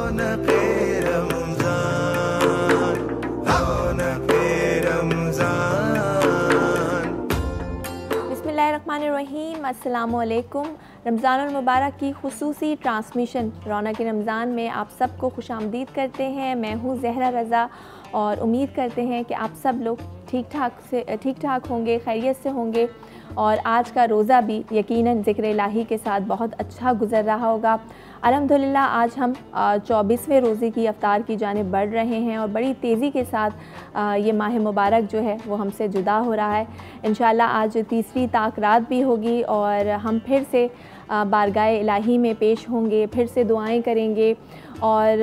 रौनक़े रमज़ान, रौनक़े रमज़ान। बिस्मिल्लाहिर्रहमानिर्रहीम, अस्सलामुअलैकुम। रमज़ानुल मुबारक की खुसूसी ट्रांसमिशन रौनक़े रमज़ान में आप सबको खुशामदीद करते हैं। मैं हूँ ज़हरा रज़ा और उम्मीद करते हैं कि आप सब लोग ठीक ठाक होंगे, खैरियत से होंगे और आज का रोज़ा भी यकीनन ज़िक्र इलाही के साथ बहुत अच्छा गुज़र रहा होगा। अल्हम्दुलिल्लाह आज हम 24वें रोज़े की अफ्तार की जानिब बढ़ रहे हैं और बड़ी तेज़ी के साथ ये माह मुबारक जो है वो हमसे जुदा हो रहा है। इंशाअल्लाह आज तीसरी ताक रात भी होगी और हम फिर से बारगाह इलाही में पेश होंगे, फिर से दुआएं करेंगे और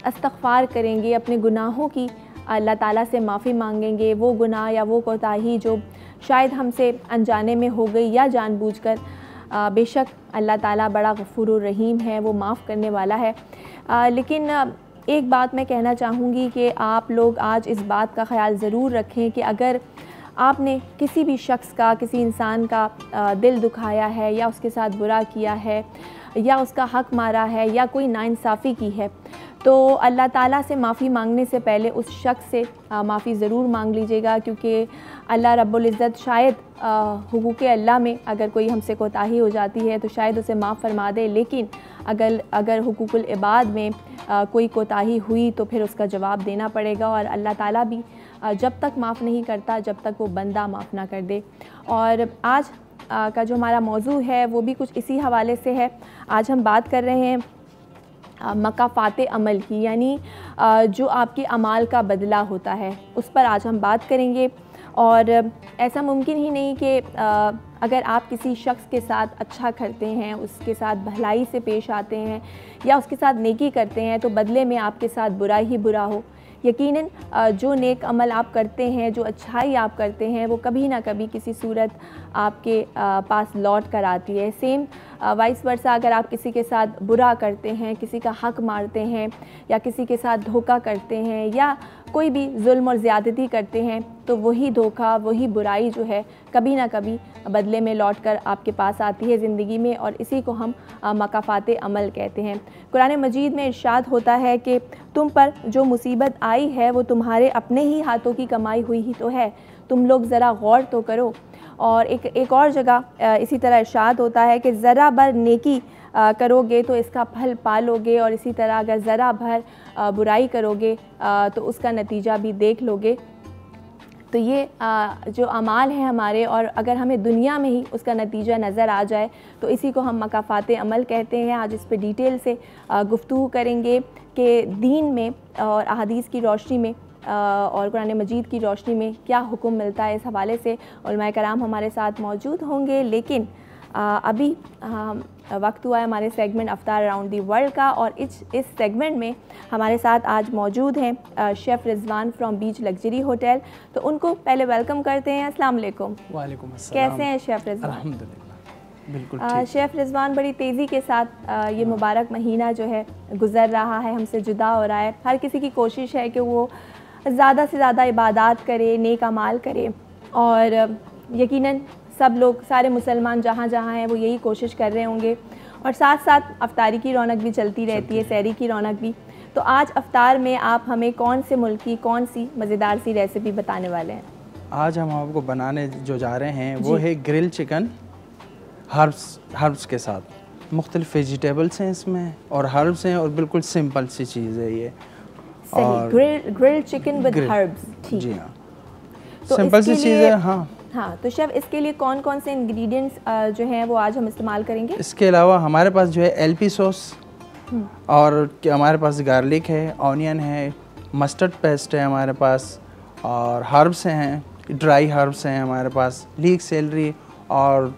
इस्तग़फ़ार करेंगे, अपने गुनाहों की अल्लाह ताला से माफ़ी मांगेंगे। वो गुनाह या वो कोताही जो शायद हमसे अनजाने में हो गई या जानबूझकर, बेशक अल्लाह ताला बड़ा गफ़ूरुर रहीम है, वो माफ़ करने वाला है। लेकिन एक बात मैं कहना चाहूँगी कि आप लोग आज इस बात का ख़याल ज़रूर रखें कि अगर आपने किसी भी शख्स का, किसी इंसान का दिल दुखाया है या उसके साथ बुरा किया है या उसका हक़ मारा है या कोई नाइंसाफ़ी की है, तो अल्लाह ताला से माफ़ी मांगने से पहले उस शख्स से माफ़ी ज़रूर मांग लीजिएगा, क्योंकि अल्लाह रब्बुल इज़्ज़त शायद हुकूक़े अल्लाह में अगर कोई हमसे कोताही हो जाती है तो शायद उसे माफ़ फरमा दे, लेकिन अगर हुकूक़ुल इबाद में कोई कोताही हुई तो फिर उसका जवाब देना पड़ेगा। और अल्लाह ताला भी जब तक माफ़ नहीं करता जब तक वो बंदा माफ़ ना कर दे। और आज का जो हमारा मौजू है वो भी कुछ इसी हवाले से है। आज हम बात कर रहे हैं मकाफ़ाते अमल की, यानी जो आपके अमाल का बदला होता है उस पर आज हम बात करेंगे। और ऐसा मुमकिन ही नहीं कि अगर आप किसी शख्स के साथ अच्छा करते हैं, उसके साथ भलाई से पेश आते हैं या उसके साथ नेकी करते हैं तो बदले में आपके साथ बुरा ही बुरा हो। यकीनन जो नेक अमल आप करते हैं, जो अच्छाई आप करते हैं, वो कभी ना कभी किसी सूरत आपके पास लौट कर आती है। सेम वाइस वर्सा, अगर आप किसी के साथ बुरा करते हैं, किसी का हक़ मारते हैं या किसी के साथ धोखा करते हैं या कोई भी जुल्म और ज़्यादती करते हैं, तो वही धोखा, वही बुराई जो है कभी ना कभी बदले में लौट कर आपके पास आती है ज़िंदगी में, और इसी को हम मकाफ़ाते अमल कहते हैं। कुरान मजीद में इरशाद होता है कि तुम पर जो मुसीबत आई है वो तुम्हारे अपने ही हाथों की कमाई हुई ही तो है, तुम लोग ज़रा गौर तो करो। और एक और जगह इसी तरह इरशाद होता है कि ज़रा भर नेकी करोगे तो इसका फल पालोगे, और इसी तरह अगर ज़रा भर बुराई करोगे तो उसका नतीजा भी देख लोगे। तो ये जो अमाल हैं हमारे, और अगर हमें दुनिया में ही उसका नतीजा नज़र आ जाए तो इसी को हम मकाफ़ाते अमल कहते हैं। आज इस पे डिटेल से गुफ्तगू करेंगे कि दीन में और अहादीस की रोशनी में और कुरान मजीद की रोशनी में क्या हुक्म मिलता है। इस हवाले से उलमाए कराम हमारे साथ मौजूद होंगे, लेकिन अभी वक्त हुआ है हमारे segment Aftar around the world का, और इस सेगमेंट में हमारे साथ आज मौजूद हैं chef Rizwan from beach luxury hotel. तो उनको पहले वेलकम करते हैं। अस्सलाम वालेकुम। वालेकुम अस्सलाम। कैसे हैं शेफ़ रिजवान? अल्हम्दुलिल्लाह बिल्कुल ठीक। शेफ़ रिजवान, बड़ी तेज़ी के साथ ये मुबारक महीना जो है गुज़र रहा है, हमसे जुदा हो रहा है। हर किसी की कोशिश है कि वो ज़्यादा से ज़्यादा इबादत करे, नेक अमाल करे, और यकीनन सब लोग, सारे मुसलमान जहाँ जहाँ हैं वो यही कोशिश कर रहे होंगे, और साथ साथ अफ्तारी की रौनक भी चलती रहती है, सहरी की रौनक भी। तो आज अफ्तार में आप हमें कौन से मुल्क की कौन सी मज़ेदार सी रेसिपी बताने वाले हैं? आज हम आपको बनाने जो जा रहे हैं वो है ग्रिल चिकन हर्ब्स के साथ। मुख्तलिफ वेजिटेबल्स हैं इसमें और हर्ब्स हैं, और बिल्कुल सिंपल सी चीज़ है ये। और ग्रिल चिकन विद हर्ब्स, ठीक। जी हाँ, तो सिंपल सी चीज़ है। हाँ, तो शेफ़ इसके लिए कौन कौन से इंग्रेडिएंट्स जो हैं वो आज हम इस्तेमाल करेंगे? इसके अलावा हमारे पास जो है एलपी सॉस, और हमारे पास गार्लिक है, ऑनियन है, मस्टर्ड पेस्ट है हमारे पास, और हर्ब्स हैं, ड्राई हर्ब्स हैं हमारे पास, लीक सेलरी, और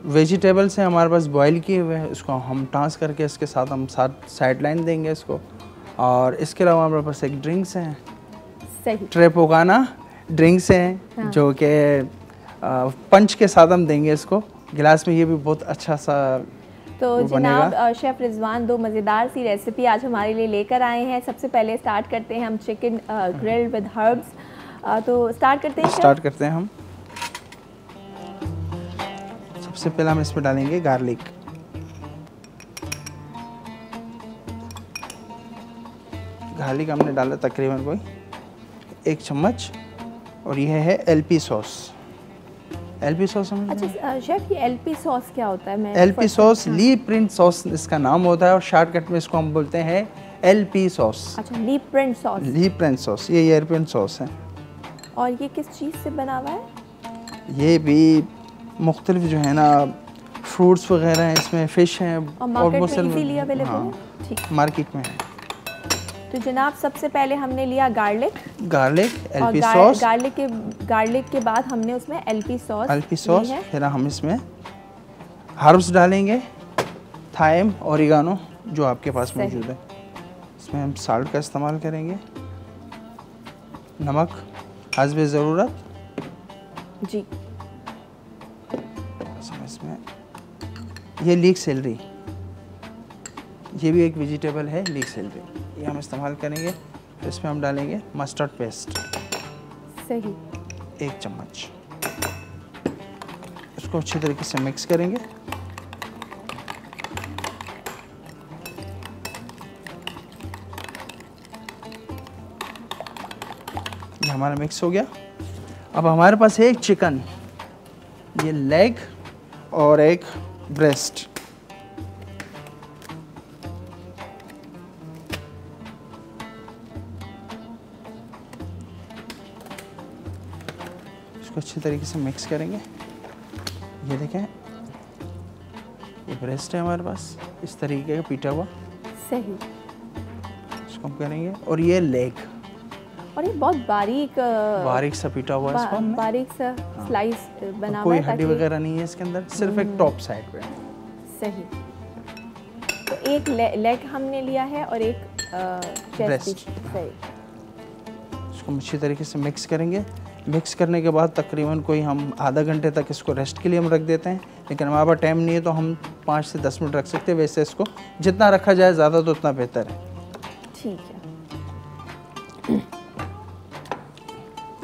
वेजिटेबल्स हैं हमारे पास बॉईल किए हुए हैं। उसको हम टांस करके इसके साथ हम साइड लाइन देंगे इसको। और इसके अलावा हमारे पास एक ड्रिंक्स हैं, सही, ट्रेपोगाना ड्रिंक्स हैं, हाँ। जो कि पंच के साथ हम देंगे इसको गिलास में। ये भी बहुत अच्छा सा तो जनाब शेफ़ रिजवान दो मज़ेदार सी रेसिपी आज हमारे लिए लेकर आए हैं। सबसे पहले स्टार्ट करते हैं हम चिकन ग्रिल्ड विद हर्ब्स। तो स्टार्ट करते हैं हम। सबसे पहले हम इसमें डालेंगे गार्लिक। गार्लिक हमने डाला तकरीबन कोई 1 चम्मच। और यह है एलपी सॉस। एलपी सॉस हम अच्छा शेफ, ये एलपी सॉस क्या होता है? मैं एलपी सॉस ली प्रिंट सॉस इसका नाम होता है और शॉर्टकट में इसको हम बोलते हैं एलपी सॉस। अच्छा, ली प्रिंट सॉस। ली प्रिंट सॉस, ये एयरप्रिंट सॉस है। और ये किस चीज़ से बना हुआ है? ये भी मुख्तलिफ जो है ना फ्रूट्स वगैरह हैं इसमें, फ़िश हैं और मार्केट बहुत में सारे- इजीली अवेलेबल हाँ, है? ठीक। मार्केट में है। तो जनाब सबसे पहले हमने लिया गार्लिक, गार्लिक, और एलपी सॉस, गार्लिक के बाद हमने उसमें एलपी सॉस एलपी सॉस, ली है। फिर हम इसमें हर्ब्स डालेंगे, थाइम, ओरिगानो जो आपके पास सही। मौजूद है। इसमें हम साल्ट का इस्तेमाल करेंगे, नमक हस्बे ज़रूरत। जी। इसमें ये लीक सेलरी, ये भी एक वेजिटेबल है, लीक सेलरी, ये हम इस्तेमाल करेंगे। फिर इसमें हम डालेंगे मस्टर्ड पेस्ट सही। 1 चम्मच। इसको अच्छी तरीके से मिक्स करेंगे। ये हमारा मिक्स हो गया। अब हमारे पास है एक चिकन, ये लेग और एक ब्रेस्ट। इसको अच्छी तरीके से मिक्स करेंगे। ये देखें, ये ब्रेस्ट है हमारे पास इस तरीके का पीटा हुआ, सही। इसको हम करेंगे। और ये लेग, और ये बहुत बारीक बारीक सा पीटा हुआ है इसको हमने। बारीक सा स्लाइस बना हुआ कोई है हड्डी ताकि- वगैरह नहीं है इसके अंदर, सिर्फ एक टॉप साइड पे। सही। तो एक लेग हमने लिया है और एक चेस्ट Breast। सही। इसको हम अच्छी तरीके से मिक्स करेंगे। मिक्स करने के बाद तकरीबन कोई हम आधा घंटे तक इसको रेस्ट के लिए हम रख देते हैं, लेकिन हमारे पास टाइम नहीं है तो हम 5 से 10 मिनट रख सकते हैं। वैसे इसको जितना रखा जाए ज़्यादा तो उतना बेहतर है। ठीक है।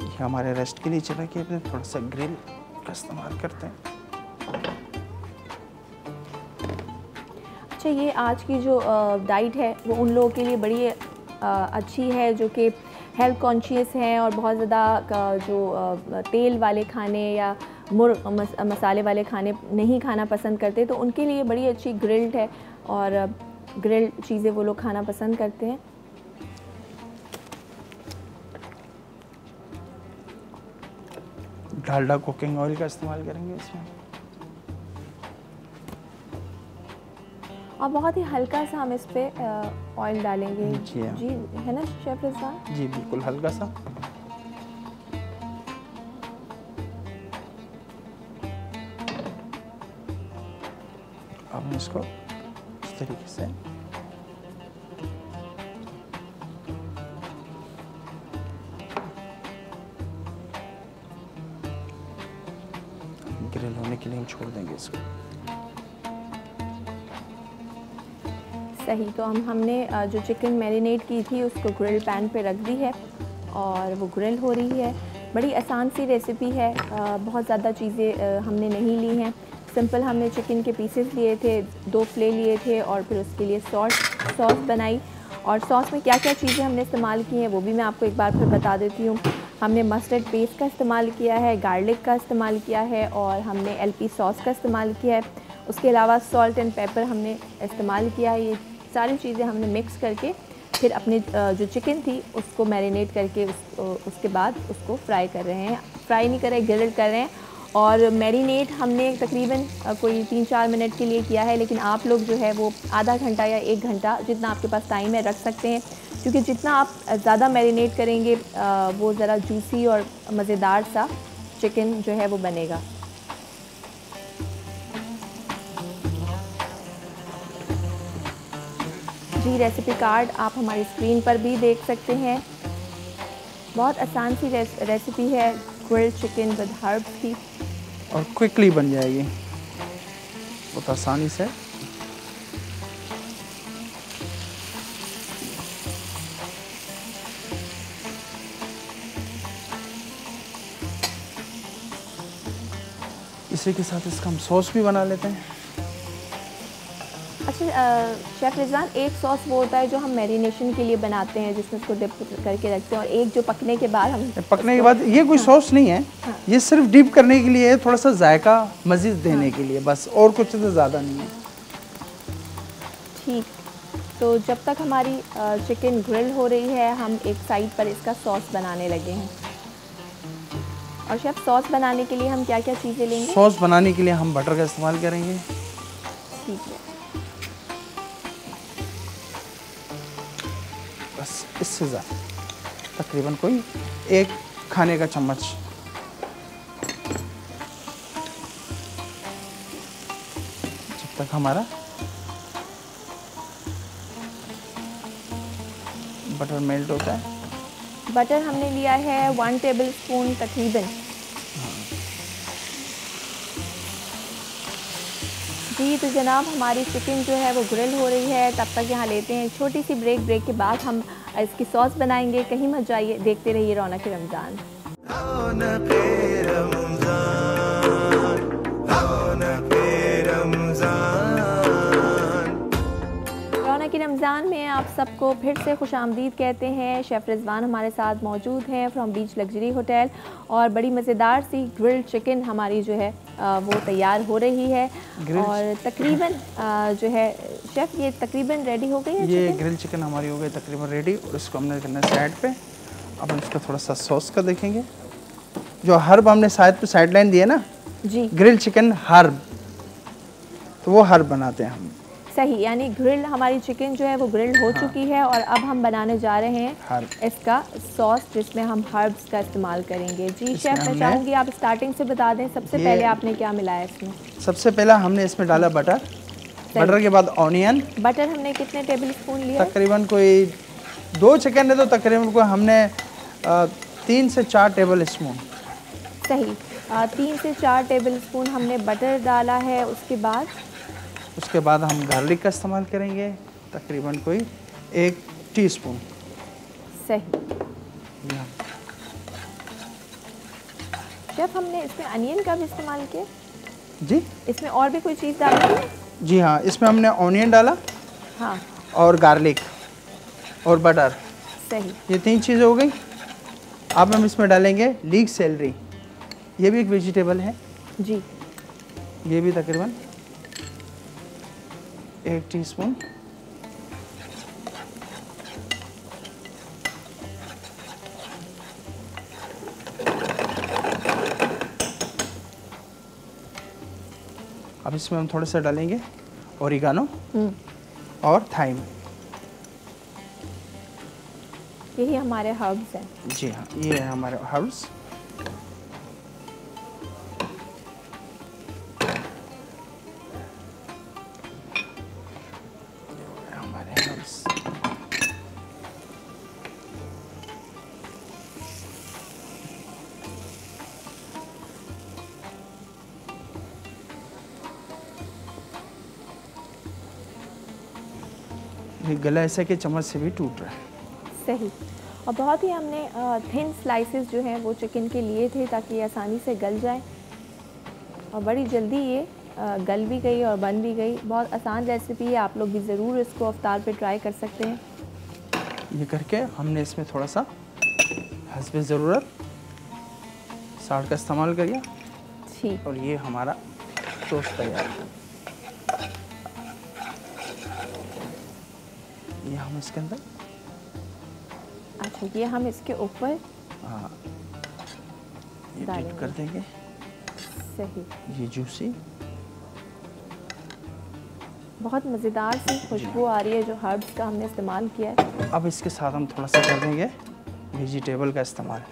ये हमारे रेस्ट के लिए चला कि अपने थोड़ा सा ग्रिल का इस्तेमाल करते हैं। अच्छा, ये आज की जो डाइट है वो उन लोगों के लिए बड़ी अच्छी है जो कि हेल्थ कॉन्शियस हैं और बहुत ज़्यादा जो तेल वाले खाने या मसाले वाले खाने नहीं खाना पसंद करते, तो उनके लिए बड़ी अच्छी ग्रिल्ड है और ग्रिल्ड चीज़ें वो लोग खाना पसंद करते हैं। डालडा कुकिंग ऑयल का इस्तेमाल करेंगे इसमें। और बहुत ही हल्का सा हम इस पे ऑयल डालेंगे। जी हाँ। जी, है ना शेफ रिजवान? जी बिल्कुल, हल्का सा। अब हम इसको इस तरीके से ग्रिल होने के लिए हम छोड़ देंगे इसको। सही। तो हमने जो चिकन मैरिनेट की थी उसको ग्रिल पैन पे रख दी है और वो ग्रिल हो रही है। बड़ी आसान सी रेसिपी है, बहुत ज़्यादा चीज़ें हमने नहीं ली हैं। सिंपल हमने चिकन के पीसेस लिए थे, 2 फिले लिए थे और फिर उसके लिए सॉस बनाई। और सॉस में क्या क्या चीज़ें हमने इस्तेमाल की हैं वो भी मैं आपको एक बार फिर बता देती हूँ। हमने मस्टर्ड पेस्ट का इस्तेमाल किया है, गार्लिक का इस्तेमाल किया है और हमने एलपी सॉस का इस्तेमाल किया है। उसके अलावा सॉल्ट एंड पेपर हमने इस्तेमाल किया है। ये सारी चीज़ें हमने मिक्स करके फिर अपने जो चिकन थी उसको मैरिनेट करके उसके बाद उसको फ्राई कर रहे हैं। फ्राई नहीं कर रहे, ग्रिल कर रहे हैं। और मैरिनेट हमने तकरीबन कोई 3-4 मिनट के लिए किया है, लेकिन आप लोग जो है वो आधा घंटा या 1 घंटा जितना आपके पास टाइम है रख सकते हैं, क्योंकि जितना आप ज़्यादा मैरिनेट करेंगे वो ज़रा जूसी और मज़ेदार सा चिकन जो है वो बनेगा। जी, रेसिपी कार्ड आप हमारी स्क्रीन पर भी देख सकते हैं। बहुत आसान सी रेसिपी है ग्रिल्ड चिकन विद हर्ब्स की, और क्विकली बन जाएगी बहुत आसानी से। इसी के साथ इसका हम सॉस भी बना लेते हैं। अच्छा शेफ़ रिजवान, एक सॉस वो होता है जो हम मैरिनेशन के लिए बनाते हैं, जिसमें उसको डिप करके रखते हैं, और एक जो पकने के बाद हम पकने के बाद, ये कोई सॉस नहीं है, ये सिर्फ डीप करने के लिए है, थोड़ा सा जायका मज़ीद देने के लिए बस, और कुछ तो ज़्यादा नहीं है। ठीक। तो जब तक हमारी चिकन ग्रिल हो रही है, हम एक साइड पर इसका सॉस बनाने लगे हैं। और शेफ़, सॉस बनाने के लिए हम क्या क्या चीज़ें लेंगे? सॉस बनाने के लिए हम बटर का इस्तेमाल करेंगे। ठीक है। बस इससे ज़्यादा, तकरीबन कोई 1 खाने का चम्मच। जब तक हमारा बटर मेल्ट होता है। बटर हमने लिया है 1 टेबलस्पून तकरीबन। जी तो जनाब, हमारी चिकन जो है वो ग्रिल हो रही है, तब तक यहाँ लेते हैं एक छोटी सी ब्रेक के बाद हम इसकी सॉस बनाएंगे। कहीं मत जाइए, देखते रहिए रौनक रमज़ान। रौनक रमज़ान में आप सबको फिर से खुशामदीद कहते हैं। शेफ़ रिजवान हमारे साथ मौजूद हैं फ्रॉम बीच लग्जरी होटल, और बड़ी मज़ेदार सी ग्रिल्ड चिकन हमारी जो है वो तैयार हो रही है। और तकरीबन जो है शेफ़, ये तकरीबन रेडी हो गई है। ये ग्रिल चिकन हमारी हो गई तकरीबन रेडी, और इसको हमने करना है साइड पे। अब हम इसका थोड़ा सा सॉस का देखेंगे। जो हर्ब हमने साइड लाइन दिया ना जी, ग्रिल चिकन हर्ब, तो वो हर्ब बनाते हैं हम। सही, यानी ग्रिल हमारी चिकन जो है वो ग्रिल्ड हो चुकी है, और अब हम बनाने जा रहे हैं इसका सॉस, जिसमें हम हर्ब्स का इस्तेमाल करेंगे। जी शेफ़, मैं चाहूँगी आप स्टार्टिंग से बता दें, सबसे पहले आपने क्या मिलाया इसमें? सबसे पहला हमने इसमें डाला बटर, बटर के बाद ऑनियन। बटर हमने कितने टेबलस्पून लिया? तकरीबन कोई 2 चिकन है तो तकरीबन कोई हमने 3 से 4 टेबल स्पून। सही, 3 से 4 टेबलस्पून हमने बटर डाला है। उसके बाद हम गार्लिक का इस्तेमाल करेंगे, तकरीबन कोई 1 टीस्पून। सही। शेफ़, हमने इसमें अनियन का भी इस्तेमाल किया? जी, इसमें और भी कोई चीज़ डाली है? जी हाँ, इसमें हमने ऑनियन डाला, हाँ, और गार्लिक और बटर। सही। ये 3 चीज़ें हो गई। अब हम इसमें डालेंगे लीक सेलरी, ये भी एक वेजिटेबल है जी। ये भी तकरीबन 1 टीस्पून। अब इसमें हम थोड़ा सा डालेंगे ओरिगानो और थाइम। यही हमारे हर्ब्स हैं। जी हाँ, ये है हमारे हर्ब्स। गला ऐसा कि चम्मच से भी टूट रहा है। सही। और बहुत ही हमने थिन स्लाइसेस जो हैं वो चिकन के लिए थे, ताकि ये आसानी से गल जाए, और बड़ी जल्दी ये गल भी गई और बन भी गई। बहुत आसान रेसिपी है, आप लोग भी ज़रूर इसको इफ्तार पे ट्राई कर सकते हैं। ये करके हमने इसमें थोड़ा सा हस्बे ज़रूरत साल्ट का इस्तेमाल करिए। ठीक। और ये हमारा सॉस तैयार है। ये हम इसके अंदर, अच्छा, ये हम इसके ऊपर हाँ, ये डालेंगे। डिप कर देंगे। सही। ये जूसी, बहुत मज़ेदार सी खुशबू आ रही है जो हर्ब्स का हमने इस्तेमाल किया है। अब इसके साथ हम थोड़ा सा कर देंगे वेजिटेबल का इस्तेमाल।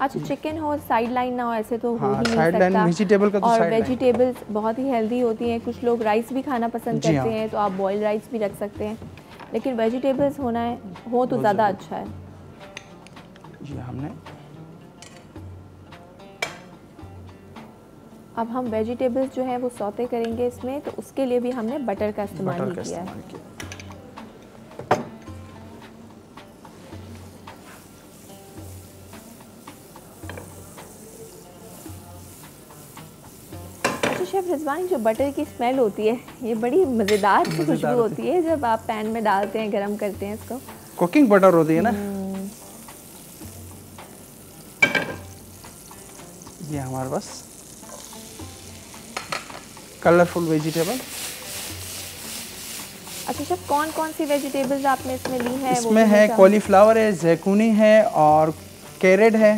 अच्छा, चिकन हो साइड लाइन ना हो ऐसे तो हो हाँ, ही नहीं साइड लाइन सकता। वेजिटेबल का तो और साइड लाइन। वेजिटेबल्स बहुत ही हेल्दी होती हैं। कुछ लोग राइस भी खाना पसंद जी करते हाँ। हैं, तो आप बॉयल राइस भी रख सकते हैं, लेकिन वेजिटेबल्स हो तो ज़्यादा अच्छा है। ये हमने, अब हम वेजिटेबल्स जो हैं वो सौते करेंगे इसमें, तो उसके लिए भी हमने बटर का इस्तेमाल ही किया है। अच्छा शेफ़, शेफ रिजवान, जो बटर की स्मेल होती है ये बड़ी मज़ेदार सी खुशबू होती है जब आप पैन में डालते हैं, गरम करते हैं इसको। कुकिंग बटर होती है ना। ये हमारे पास कलरफुल वेजिटेबल। अच्छा शेफ, कौन कौन सी वेजिटेबल्स आपने इसमें ली है? इसमें है कॉलीफ्लावर है, जैकुनी है और कैरेट है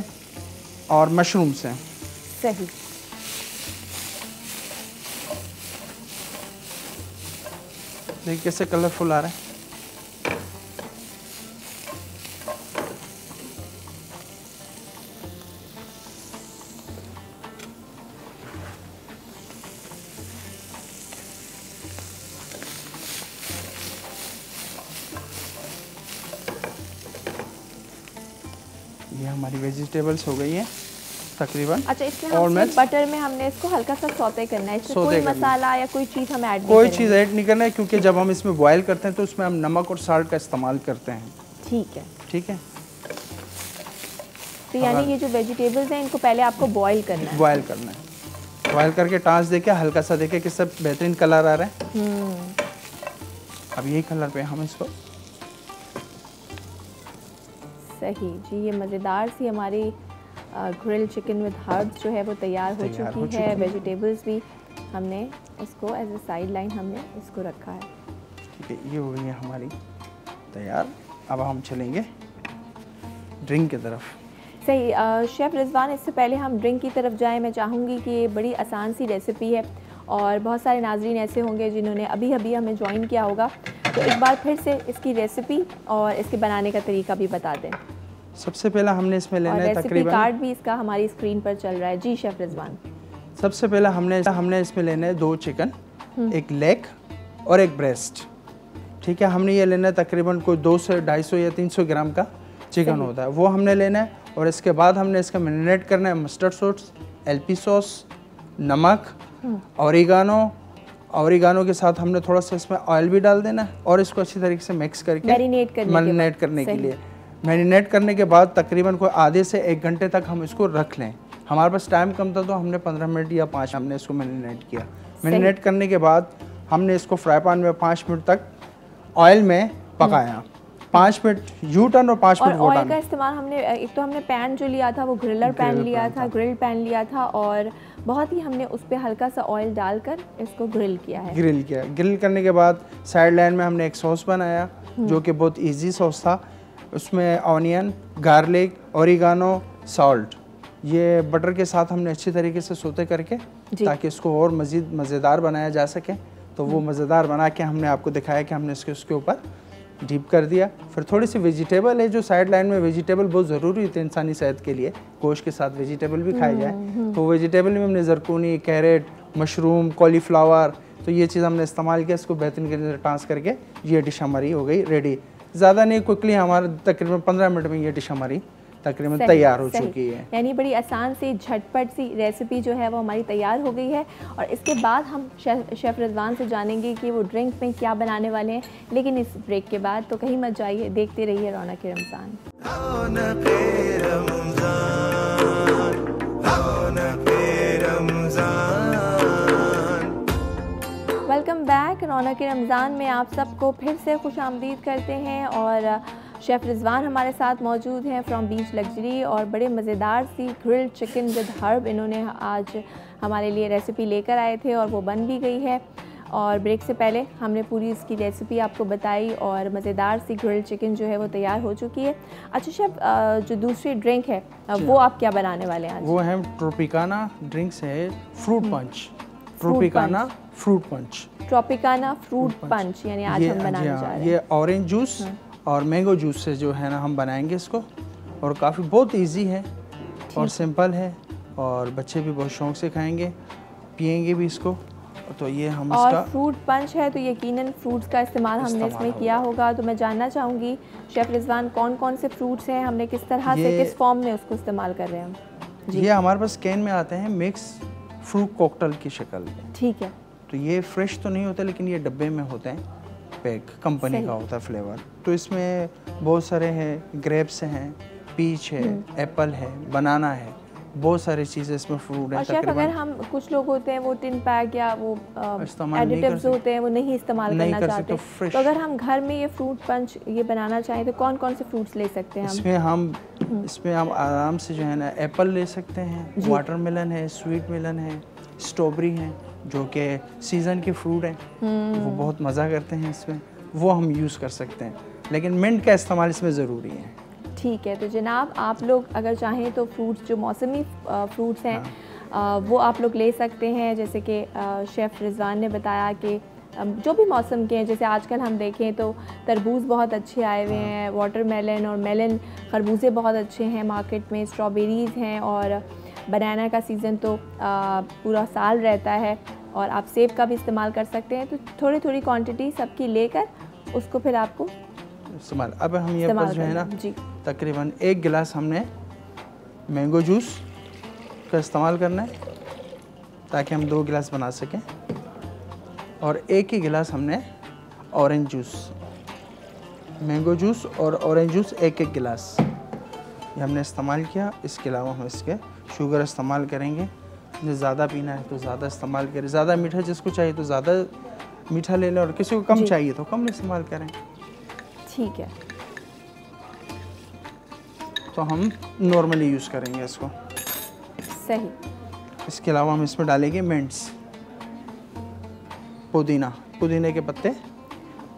और मशरूम्स हैं। सही। देखिए कैसे कलरफुल आ रहा है। ये हमारी वेजिटेबल्स हो गई हैं तकरीबन। अच्छा, इसमें हम सिर्फ बटर में हमने इसको हल्का सा सौते करना है, इसमें कोई मसाला या कोई चीज़ हम ऐड नहीं कोई चीज़ ऐड नहीं करना है, क्योंकि जब हम इसमें बॉयल करते हैं तो उसमें हम नमक और साल्ट का इस्तेमाल करते हैं। ठीक है, ठीक है। तो यानी ये जो वेजिटेबल्स हैं इनको पहले आपको बॉयल करना है। बॉयल करना है, बॉयल करके टाँच देके हल्का सा देके किससे बेहतरीन कलर आ रहा है। अब यही कलर पे हम इसको सही जी, ये मज़ेदार सी हमारी ग्रिल चिकन विद हर्ब्स जो है वो तैयार हो चुकी है। वेजिटेबल्स भी हमने इसको एज ए साइड लाइन हमने इसको रखा है। ठीक है, ये हो गई है हमारी तैयार। अब हम चलेंगे ड्रिंक की तरफ। सही। शेफ़ रिजवान, इससे पहले हम ड्रिंक की तरफ जाएं, मैं चाहूँगी कि ये बड़ी आसान सी रेसिपी है और बहुत सारे नाज़रीन ऐसे होंगे जिन्होंने अभी अभी हमें ज्वाइन किया होगा, तो एक बार फिर से इसकी रेसिपी और इसके बनाने का तरीका भी बता दें। सबसे पहले हमने इसमें लेना है तकरीबन, कार्ड भी इसका हमारी स्क्रीन पर चल रहा है। जी शेफ़ रिजवान। सबसे पहले हमने इसमें लेना है 2 चिकन, एक लेग और एक ब्रेस्ट। ठीक है, हमने ये लेना है तकरीबन कोई 200, 250 या 300 ग्राम का चिकन होता है, वो हमने लेना है। और इसके बाद हमने इसका मैरिनेट करना है मस्टर्ड सॉस, एलपी सॉस, नमक, ऑरिगानो के साथ हमने थोड़ा सा इसमें ऑयल भी डाल देना है और इसको अच्छी तरीके से मिक्स करके मैरिनेट करने के लिए। मैरिनेट करने के बाद तकरीबन कोई आधे से 1 घंटे तक हम इसको रख लें। हमारे पास टाइम कम था तो हमने 15 मिनट या 5 हमने इसको मैरिनेट किया। मैरिनेट करने के बाद हमने इसको फ्राई पैन में 5 मिनट तक ऑयल में पकाया। 5 मिनट यू टर्न और 5 मिनट वो टर्न। ऑयल का इस्तेमाल हमने, एक तो हमने पैन जो लिया था वो ग्रिल पैन लिया था और बहुत ही हमने उस पर हल्का सा ऑयल डालकर इसको ग्रिल किया है। ग्रिल करने के बाद साइड लाइन में हमने एक सॉस बनाया जो कि बहुत इजी सॉस था। उसमें ऑनियन, गार्लिक, ऑरिगानो, सॉल्ट, ये बटर के साथ हमने अच्छी तरीके से सोते करके ताकि इसको और मज़ीद मज़ेदार बनाया जा सके। तो वो मज़ेदार बना के हमने आपको दिखाया कि हमने उसके ऊपर डीप कर दिया। फिर थोड़ी सी वेजिटेबल है जो साइड लाइन में, वेजिटेबल बहुत ज़रूरी होती है इंसानी सेहत के लिए, गोश्त के साथ वेजिटेबल भी खाई जाए। तो वेजिटेबल में हमने जरकूनी, कैरेट, मशरूम, कॉलीफ्लावर, तो ये चीज़ हमने इस्तेमाल किया। इसको बेहतरीन टांस करके ये डिश हमारी हो गई रेडी। ज़्यादा नहीं, क्विकली हमारे तकरीबन 15 मिनट में ये डिश हमारी तकरीबन तैयार हो चुकी है। यानी बड़ी आसान सी झटपट सी रेसिपी जो है वो हमारी तैयार हो गई है। और इसके बाद हम शेफ़ रिजवान से जानेंगे कि वो ड्रिंक में क्या बनाने वाले हैं, लेकिन इस ब्रेक के बाद। तो कहीं मत जाइए, देखते रहिए रौनक रमज़ान। Welcome back. रौनक रमज़ान में आप सबको फिर से खुश आमदीद करते हैं और शेफ़ रिजवान हमारे साथ मौजूद हैं फ्रॉम बीच लग्जरी और बड़े मज़ेदार सी ग्रिल्ड चिकन विद हर्ब इन्होंने आज हमारे लिए रेसिपी लेकर आए थे और वो बन भी गई है। और ब्रेक से पहले हमने पूरी इसकी रेसिपी आपको बताई और मज़ेदार सी ग्रिल्ड चिकन जो है वो तैयार हो चुकी है। अच्छा शेफ़, जो दूसरी ड्रिंक है वो आप क्या बनाने वाले हैं आज? वो है ट्रोपिकाना ड्रिंक्स है, fruit punch. Tropicana fruit punch यानी आज हम बनाने जा रहे हैं। ये ऑरेंज जूस और मैंगो जूस से जो है ना हम बनाएंगे इसको, और काफ़ी बहुत इजी है और सिंपल है और बच्चे भी बहुत शौक से खाएंगे, पिएंगे भी इसको। तो ये हम और इसका फ्रूट पंच है तो यकीनन फ्रूट्स का इस्तेमाल हमने इसमें किया होगा। तो मैं जानना चाहूँगी शेफ़ रिजवान, कौन कौन से फ्रूट्स हैं, हमने किस तरह से, किस फॉर्म में उसको इस्तेमाल कर रहे हैं हम? ये हमारे पास कैन में आते हैं मिक्स फ्रूट कॉकटेल की शक्ल में। ठीक है। तो ये फ्रेश तो नहीं होता लेकिन ये डब्बे में होते हैं, पैक कंपनी का होता है फ्लेवर। तो इसमें बहुत सारे हैं, ग्रेप्स हैं, पीच है, एप्पल है, बनाना है, बहुत सारी चीज़ें इसमें फ्रूट हैं। और शेफ अगर हम कुछ लोग होते हैं वो टिन पैक या वो एडिटिव्स होते हैं वो नहीं इस्तेमाल करना चाहते, तो अगर हम घर में ये फ्रूट पंच ये बनाना चाहें तो कौन कौन से फ्रूट्स ले सकते हैं हम? इसमें हम आराम से जो है ना एप्पल ले सकते हैं, वाटरमेलन है, स्वीट मेलन है, स्ट्रॉबेरी है जो कि सीज़न के फ्रूट हैं, वो बहुत मज़ा करते हैं इसमें, वो हम यूज़ कर सकते हैं। लेकिन मिंट का इस्तेमाल इसमें ज़रूरी है। ठीक है, तो जनाब आप लोग अगर चाहें तो फ्रूट्स जो मौसमी फ्रूट्स हैं वो आप लोग ले सकते हैं, जैसे कि शेफ़ रिजवान ने बताया कि जो भी मौसम के हैं, जैसे आजकल हम देखें तो तरबूज बहुत अच्छे आए हुए हैं, वाटरमेलन और मेलन खरबूजे बहुत अच्छे हैं मार्केट में, स्ट्रॉबेरीज़ हैं और बनाना का सीज़न तो पूरा साल रहता है और आप सेब का भी इस्तेमाल कर सकते हैं। तो थोड़ी थोड़ी क्वांटिटी सबकी लेकर उसको फिर आपको इस्तेमाल। अब हम ये पर जो है ना जी तकरीबन 1 गिलास हमने मैंगो जूस का इस्तेमाल करना है ताकि हम 2 गिलास बना सकें, और 1 ही गिलास हमने ऑरेंज जूस, मैंगो जूस और ऑरेंज जूस 1-1 गिलास ये हमने इस्तेमाल किया। इसके अलावा हम इसके शुगर इस्तेमाल करेंगे, जो ज़्यादा पीना है तो ज़्यादा इस्तेमाल करें, ज़्यादा मीठा जिसको चाहिए तो ज़्यादा मीठा ले लें और किसी को कम चाहिए तो कम इस्तेमाल करें। ठीक है, तो हम नॉर्मली यूज़ करेंगे इसको। सही। इसके अलावा हम इसमें डालेंगे मिंट्स, पुदीने के पत्ते,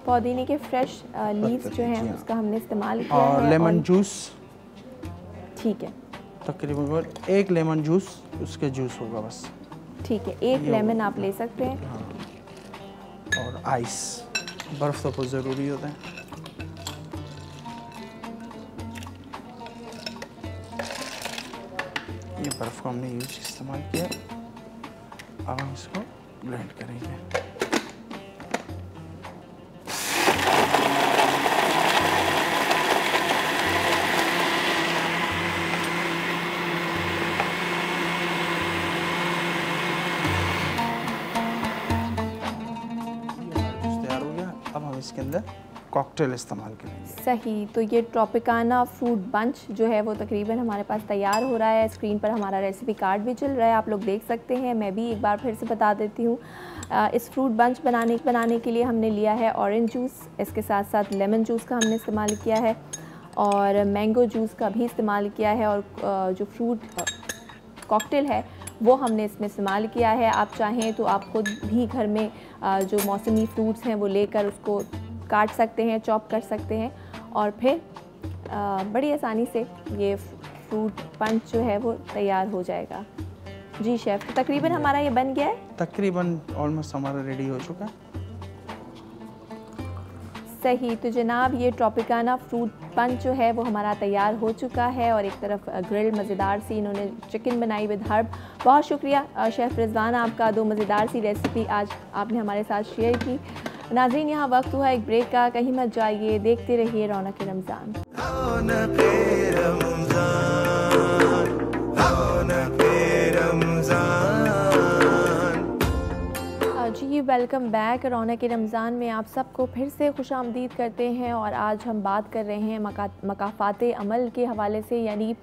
पुदीने के फ्रेश लीव्स जो हैं उसका हमने इस्तेमाल किया और है, लेमन जूस। ठीक है, तकरीबन 1 लेमन जूस, उसके जूस होगा बस। ठीक है, 1 लेमन आप ले सकते हैं। हाँ। और आइस, बर्फ़ तो बहुत ज़रूरी होता है। ये बर्फ़ को हमने इस्तेमाल किया। अब हम इसको ब्लेंड करेंगे। इसके अंदर कॉकटेल इस्तेमाल करेंगे। सही, तो ये ट्रॉपिकाना फ्रूट बंच जो है वो तकरीबन हमारे पास तैयार हो रहा है। स्क्रीन पर हमारा रेसिपी कार्ड भी चल रहा है, आप लोग देख सकते हैं। मैं भी एक बार फिर से बता देती हूँ, इस फ्रूट बंच बनाने के लिए हमने लिया है ऑरेंज जूस, इसके साथ साथ लेमन जूस का हमने इस्तेमाल किया है और मैंगो जूस का भी इस्तेमाल किया है, और जो फ्रूट कॉकटेल है वो हमने इसमें इस्तेमाल किया है। आप चाहें तो आप खुद भी घर में जो मौसमी फ्रूट्स हैं वो लेकर उसको काट सकते हैं, चॉप कर सकते हैं और फिर बड़ी आसानी से ये फ्रूट पंच जो है वो तैयार हो जाएगा। जी शेफ़, तो तकरीबन हमारा ये बन गया है। तकरीबन ऑलमोस्ट हमारा रेडी हो चुका है। सही, तो जनाब ये ट्रॉपिकाना फ्रूट पंच जो है वो हमारा तैयार हो चुका है और एक तरफ ग्रिल मज़ेदार सी इन्होंने चिकन बनाई विद हर्ब। बहुत शुक्रिया शेफ़ रिजवान आपका, 2 मज़ेदार सी रेसिपी आज आपने हमारे साथ शेयर की। नाज़रीन, यहाँ वक्त हुआ एक ब्रेक का, कहीं मत जाइए, देखते रहिए रौनक रमज़ान। जी वेलकम बैक। रौनक रमज़ान में आप सबको फिर से खुशामदीद करते हैं और आज हम बात कर रहे हैं मकाफ़ात अमल के हवाले से, यानी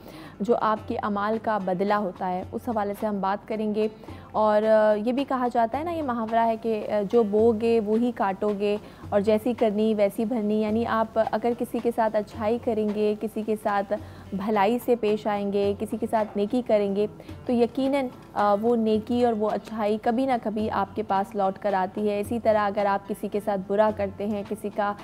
जो आपके अमाल का बदला होता है उस हवाले से हम बात करेंगे। और ये भी कहा जाता है ना, ये मुहावरा है कि जो बोगे वो ही काटोगे और जैसी करनी वैसी भरनी, यानी आप अगर किसी के साथ अच्छाई करेंगे, किसी के साथ भलाई से पेश आएंगे, किसी के साथ नेकी करेंगे तो यकीनन वो नेकी और वो अच्छाई कभी ना कभी आपके पास लौट कर आती है। इसी तरह अगर आप किसी के साथ बुरा करते हैं, किसी का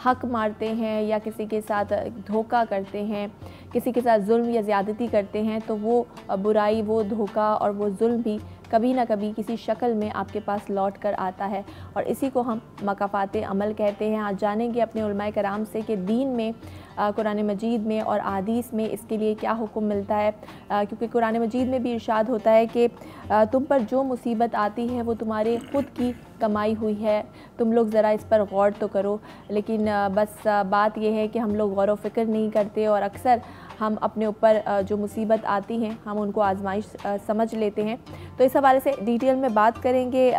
हक मारते हैं या किसी के साथ धोखा करते हैं, किसी के साथ जुल्म या ज़्यादती करते हैं, तो वो बुराई, वो धोखा और वो जुल्म भी कभी ना कभी किसी शक्ल में आपके पास लौट कर आता है और इसी को हम मकाफ़ात अमल कहते हैं। आज जानेंगे अपने उलमाए कराम से कि दीन में, कुरान मजीद में और अहादीस में इसके लिए क्या हुक्म मिलता है, क्योंकि कुरान मजीद में भी इरशाद होता है कि तुम पर जो मुसीबत आती है वो तुम्हारे ख़ुद की कमाई हुई है, तुम लोग ज़रा इस पर गौर तो करो। लेकिन बस बात यह है कि हम लोग गौर व फिक्र नहीं करते और अक्सर हम अपने ऊपर जो मुसीबत आती हैं हम उनको आजमाइश समझ लेते हैं। तो इस हवाले से डिटेल में बात करेंगे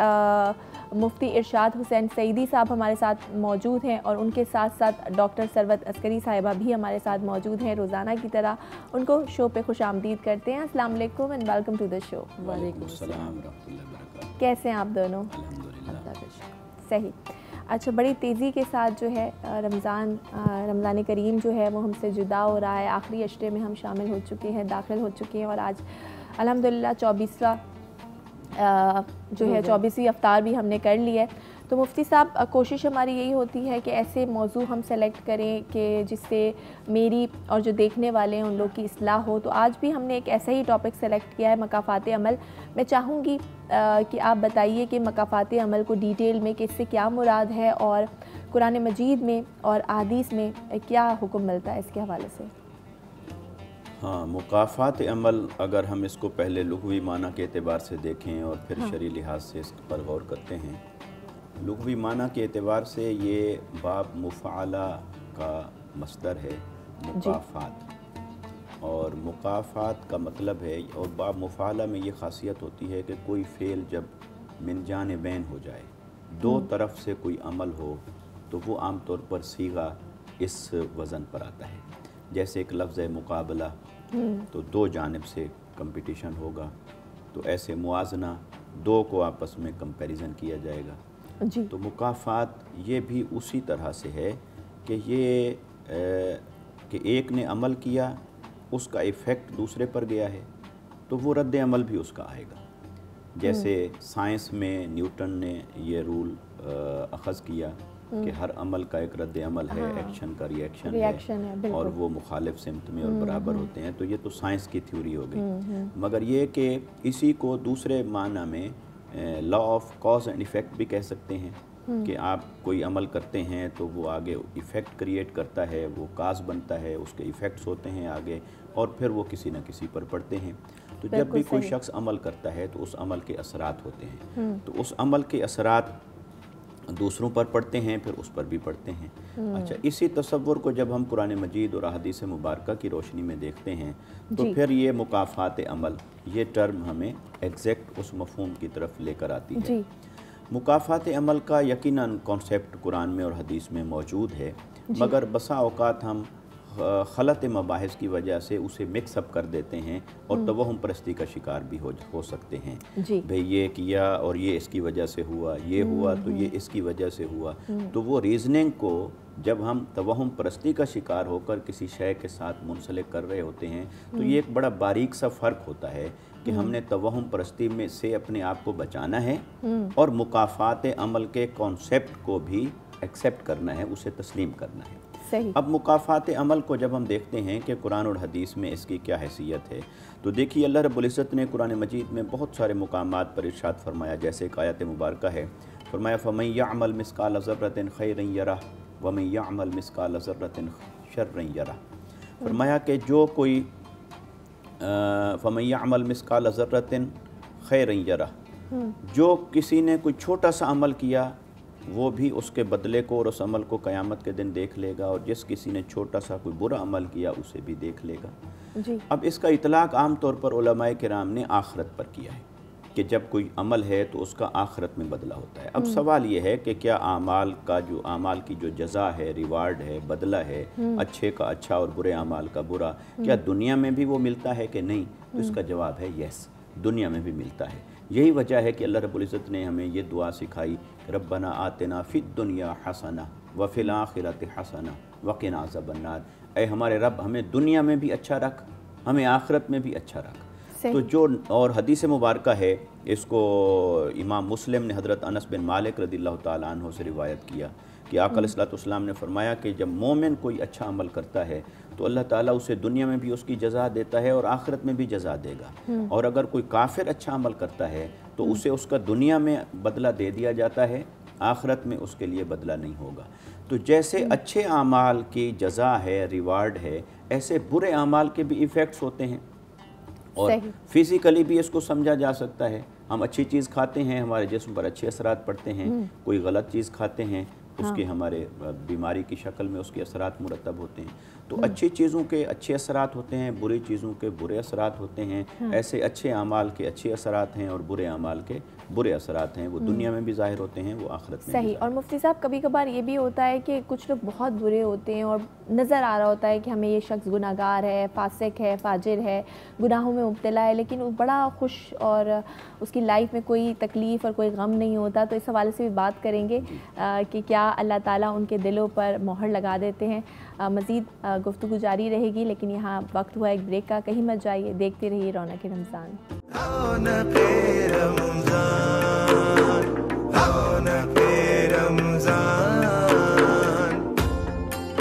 मुफ्ती इरशाद हुसैन सईदी साहब हमारे साथ मौजूद हैं और उनके साथ साथ डॉक्टर सरवत अस्करी साहिबा भी हमारे साथ मौजूद हैं। रोज़ाना की तरह उनको शो पे खुश आमदीद करते हैं। अस्सलाम वालेकुम and welcome to the show. वालेकुम अस्सलाम रहमतुल्लाहि व बरकातहू। कैसे हैं आप दोनों? अल्हम्दुलिल्लाह। सही। अच्छा, बड़ी तेज़ी के साथ जो है रमज़ान करीम जो है वो हमसे जुदा हो रहा है। आखिरी अशरे में हम शामिल हो चुके हैं, दाखिल हो चुके हैं और आज अल्हम्दुलिल्लाह 24वां जो है 24वीं अफ्तार भी हमने कर ली है। तो मुफ्ती साहब, कोशिश हमारी यही होती है कि ऐसे मौजू हम सेलेक्ट करें कि जिससे मेरी और जो देखने वाले हैं उन लोग की इस्लाह हो। तो आज भी हमने एक ऐसा ही टॉपिक सेलेक्ट किया है, मकाफ़ात अमल। मैं चाहूँगी कि आप बताइए कि मकाफ़ात अमल को डिटेल में कि इससे क्या मुराद है और कुरान मजीद में और अहादीस में क्या हुक्म मिलता है इसके हवाले से। हाँ, मुकाफ़ात अमल अगर हम इसको पहले लुग़वी माना के एतबार से देखें और फिर शरई लिहाज से इस पर गौर करते हैं। लुग़वी माना के एतबार से ये बाब मुफ़ाला का मस्दर है, मुकाफ़ात। और मुकाफ़ात का मतलब है, और बाब मुफ़ाला में ये ख़ासियत होती है कि कोई फ़ेल जब मिन जानिबैन हो जाए, दो तरफ से कोई अमल हो, तो वो आम तौर पर सीगा इस वज़न पर आता है। जैसे एक लफ्ज़ है मुकाबला, तो दो जानिब से कंपटीशन होगा, तो ऐसे मुआजना, दो को आपस में कंपैरिजन किया जाएगा जी। तो मुकाफ़ात ये भी उसी तरह से है कि ये कि एक ने अमल किया, उसका इफ़ेक्ट दूसरे पर गया है, तो वो रद्द अमल भी उसका आएगा। जैसे साइंस में न्यूटन ने ये रूल अख़ज़ किया कि हर अमल का एक रद्द अमल है, एक्शन का रिएक्शन है और वो मुखालिफ सिमत में और बराबर होते हैं। तो ये तो साइंस की थ्योरी हो गई। मगर ये कि इसी को दूसरे माना में law of cause and effect भी कह सकते हैं कि आप कोई अमल करते हैं तो वो आगे इफ़ेक्ट क्रिएट करता है, वो काज बनता है, उसके इफ़ेक्ट्स होते हैं आगे और फिर वो किसी न किसी पर पड़ते हैं। तो जब भी कोई शख्स अमल करता है तो उस अमल के असरात होते हैं, तो उस अमल के असरात दूसरों पर पढ़ते हैं, फिर उस पर भी पढ़ते हैं। अच्छा, इसी तसव्वुर को जब हम कुरान मजीद और अहादीस मुबारका की रोशनी में देखते हैं तो फिर ये मुकाफ़ात अमल, ये टर्म हमें एग्जैक्ट उस मफ़हूम की तरफ लेकर आती है। मुकाफ़ात अमल का यकीनन कॉन्सेप्ट कुरान में और हदीस में मौजूद है, मगर बसा औक़ात हम खलत मबाहिस की वजह से उसे मिक्सअप कर देते हैं और तवहम परस्ती का शिकार भी हो सकते हैं। भाई ये किया और ये इसकी वजह से हुआ, ये हुआ तो ये इसकी वजह से हुआ। तो वो रीज़निंग को जब हम तवहम परस्ती का शिकार होकर किसी शय के साथ मुंसलिक कर रहे होते हैं तो ये एक बड़ा बारीक सा फ़र्क होता है कि हमने तवहम परस्ती में से अपने आप को बचाना है और मुकाफ़ात अमल के कॉन्सेप्ट को भी एक्सेप्ट करना है, उसे तस्लीम करना है। सही। अब मुकाफ़ात अमल को जब हम देखते हैं कि कुरान और हदीस में इसकी क्या हैसियत है, तो देखिए अल्लाह रब्बुल इज़्ज़त ने कुरान मजीद में बहुत सारे मुकामात पर इरशाद फरमाया। जैसे एक आयत मुबारका है, फरमाया फ़मन यअमल मिस्काल ज़र्रतिन खैरन यरह वमन यअमल मिस्काल ज़र्रतिन शर्रन यरह। फरमाया कि जो कोई फ़मन यअमल मिस्काल ज़र्रतिन खैरन यरह, जो किसी ने कोई छोटा सा अमल किया वो भी उसके बदले को और उस अमल को क़यामत के दिन देख लेगा, और जिस किसी ने छोटा सा कोई बुरा अमल किया उसे भी देख लेगा। जी। अब इसका इतलाक़ आम तौर पर उलमाए किराम ने आखिरत पर किया है कि जब कोई अमल है तो उसका आखिरत में बदला होता है। अब सवाल ये है कि क्या आमाल की जो जज़ा है, रिवार्ड है, बदला है, अच्छे का अच्छा और बुरे आमाल का बुरा, क्या दुनिया में भी वो मिलता है कि नहीं? तो इसका जवाब है यस, दुनिया में भी मिलता है। यही वजह है कि अल्लाह रब्बुल इज़्ज़त ने हमें ये दुआ सिखाई, रब्बना आतिना फिद दुनिया हसना व फिल आखिरति हसना व क़िना अज़ाबन्नार। ऐ हमारे रब, हमें दुनिया में भी अच्छा रख, हमें आखिरत में भी अच्छा रख। तो जो और हदीस मुबारका है, इसको इमाम मुस्लिम ने हज़रत अनस बिन मालिक रज़ियल्लाहु ताला अन्हु से रिवायत किया कि आका अलैहिस्सलाम ने फरमाया कि जब मोमिन कोई अच्छा अमल करता है तो अल्लाह ताला उसे दुनिया में भी उसकी जज़ा देता है और आखिरत में भी जज़ा देगा। और अगर कोई काफिर अच्छा अमल करता है तो उसे उसका दुनिया में बदला दे दिया जाता है, आखिरत में उसके लिए बदला नहीं होगा। तो जैसे अच्छे आमाल की जज़ा है, रिवार्ड है, ऐसे बुरे आमाल के भी इफ़ेक्ट्स होते हैं और फिज़िकली भी इसको समझा जा सकता है। हम अच्छी चीज़ खाते हैं, हमारे जिस्म पर अच्छे असरात पड़ते हैं, कोई गलत चीज़ खाते हैं उसके हमारे बीमारी की शक्ल में उसके असरात मुरतब होते हैं। तो अच्छी चीज़ों के अच्छे असरात होते हैं, बुरी चीज़ों के बुरे असरात होते हैं। ऐसे अच्छे आमाल के अच्छे असरात हैं और बुरे आमाल के बुरे असरात हैं वो दुनिया में भी ज़ाहिर होते हैं, वो आखिरत में सही। और मुफ्ती साहब कभी कभार ये भी होता है कि कुछ लोग बहुत बुरे होते हैं और नज़र आ रहा होता है कि हमें ये शख्स गुनाहगार है, फासिक है, फाजिर है, गुनाहों में मुब्तला है, लेकिन वो बड़ा खुश और उसकी लाइफ में कोई तकलीफ़ और कोई गम नहीं होता। तो इस हवाले से भी बात करेंगे कि क्या अल्लाह ताला उनके दिलों पर मोहर लगा देते हैं। मज़ीद गुफ्तगू जारी रहेगी, लेकिन यहाँ वक्त हुआ एक ब्रेक का। कहीं मत जाइए, देखते रहिए रौनक रमज़ान।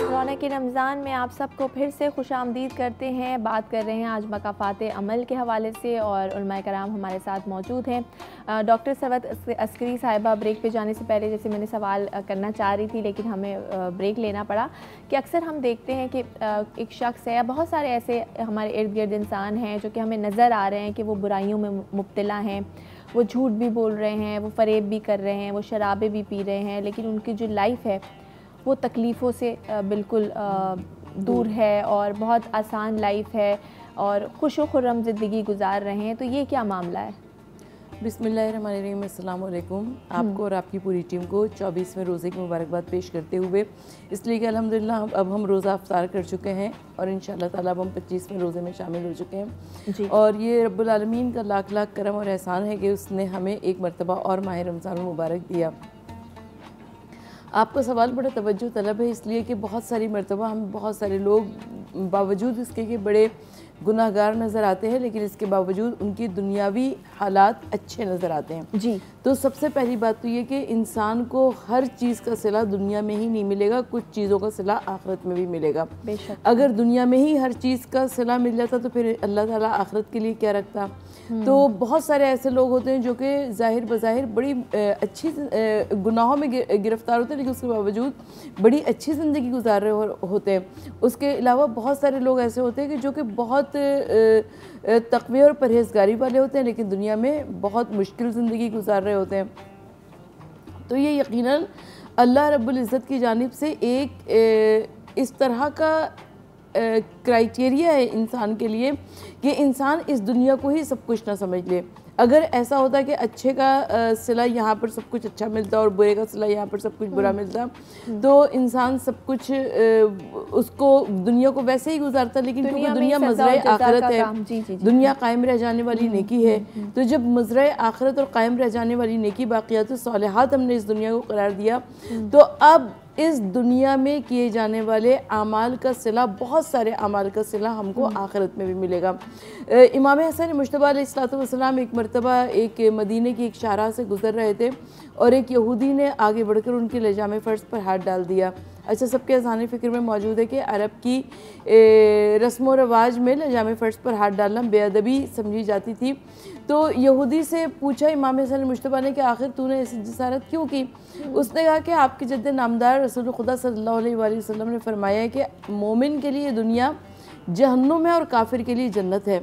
रौनक रमज़ान में आप सबको फिर से खुशामदीद करते हैं। बात कर रहे हैं आज मकाफ़ात अमल के हवाले से और उलमाए कराम हमारे साथ मौजूद हैं। डॉक्टर सरवत अस्करी साहिबा, ब्रेक पे जाने से पहले जैसे मैंने सवाल करना चाह रही थी, लेकिन हमें ब्रेक लेना पड़ा कि अक्सर हम देखते हैं कि एक शख्स है या बहुत सारे ऐसे हमारे इर्द गिर्द इंसान हैं जो कि हमें नज़र आ रहे हैं कि वो बुराइयों में मुब्तला हैं, वो झूठ भी बोल रहे हैं, वो फ़रेब भी कर रहे हैं, वो शराबें भी पी रहे हैं, लेकिन उनकी जो लाइफ है वो तकलीफ़ों से बिल्कुल दूर है और बहुत आसान लाइफ है और खुश व खुर्रम ज़िंदगी गुजार रहे हैं। तो ये क्या मामला है? बिस्मिल्लाहिर्रहमानिर्रहीम, अस्सलाम वालेकुम। आपको और आपकी पूरी टीम को 24वें रोज़े की मुबारकबाद पेश करते हुए, इसलिए कि अल्हम्दुलिल्लाह अब हम रोज़ा अफ्तार कर चुके हैं और इंशाअल्लाह ताला अब हम 25वें रोज़े में शामिल हो चुके हैं जी। और ये रब्बुल आलमीन का लाख लाख करम और एहसान है कि उसने हमें एक मरतबा और माह रमज़ान मुबारक दिया। आपका सवाल बड़ा तवज्जो तलब है, इसलिए कि बहुत सारी मरतबा हम बहुत सारे लोग बावजूद इसके कि बड़े गुनाहगार नज़र आते हैं, लेकिन इसके बावजूद उनकी दुनियावी हालात अच्छे नज़र आते हैं जी। तो सबसे पहली बात तो ये कि इंसान को हर चीज़ का सिला दुनिया में ही नहीं मिलेगा, कुछ चीज़ों का सिला आखिरत में भी मिलेगा। बेशक। अगर दुनिया में ही हर चीज़ का सिला मिल जाता तो फिर अल्लाह ताला आखिरत के लिए क्या रखता। तो बहुत सारे ऐसे लोग होते हैं जो कि ज़ाहिर बज़ाहिर बड़ी अच्छी गुनाहों में गिरफ़्तार होते हैं, लेकिन उसके बावजूद बड़ी अच्छी ज़िंदगी गुजार रहे होते हैं। उसके अलावा बहुत सारे लोग ऐसे होते हैं कि जो कि बहुत तक़वे और परहेज़गारी वाले होते हैं, लेकिन दुनिया में बहुत मुश्किल ज़िंदगी गुजार रहे होते हैं। तो ये यकीनन अल्लाह रब्बुल इज़्ज़त की जानिब से एक इस तरह का क्राइटेरिया है इंसान के लिए कि इंसान इस दुनिया को ही सब कुछ ना समझ ले। अगर ऐसा होता कि अच्छे का सिला यहाँ पर सब कुछ अच्छा मिलता और बुरे का सिला यहाँ पर सब कुछ बुरा मिलता तो इंसान सब कुछ उसको दुनिया को वैसे ही गुजारता, लेकिन क्योंकि दुनिया मज़राए आखिरत है, दुनिया कायम रह जाने वाली नेकी है, तो जब मज़राए आखिरत और कायम रह जाने वाली नेकी बाक़ियात सालिहात हमने इस दुनिया को करार दिया, तो अब इस दुनिया में किए जाने वाले आमाल का सिला, बहुत सारे आमाल का सिला हमको आखिरत में भी मिलेगा। इमाम हसन मुश्तबा अलैहिस्सलाम एक मरतबा एक मदीने की एक शाहराह से गुज़र रहे थे और एक यहूदी ने आगे बढ़कर उनके लजाम फ़र्श पर हाथ डाल दिया। अच्छा, सबके अज़ान फ़िक्र में मौजूद है कि अरब की रस्म व रवाज में लजाम फ़र्श पर हाथ डालना बेअदबी समझी जाती थी। तो यहूदी से पूछा इमाम हसन मुश्तबा ने कि आखिर तूने ऐसी जसारत क्यों की? उसने कहा कि आपके जद्द नामदार रसूल खुदा सल्लल्लाहु अलैहि वसल्लम ने फरमाया है कि मोमिन के लिए दुनिया जहन्नुम है और काफिर के लिए जन्नत है।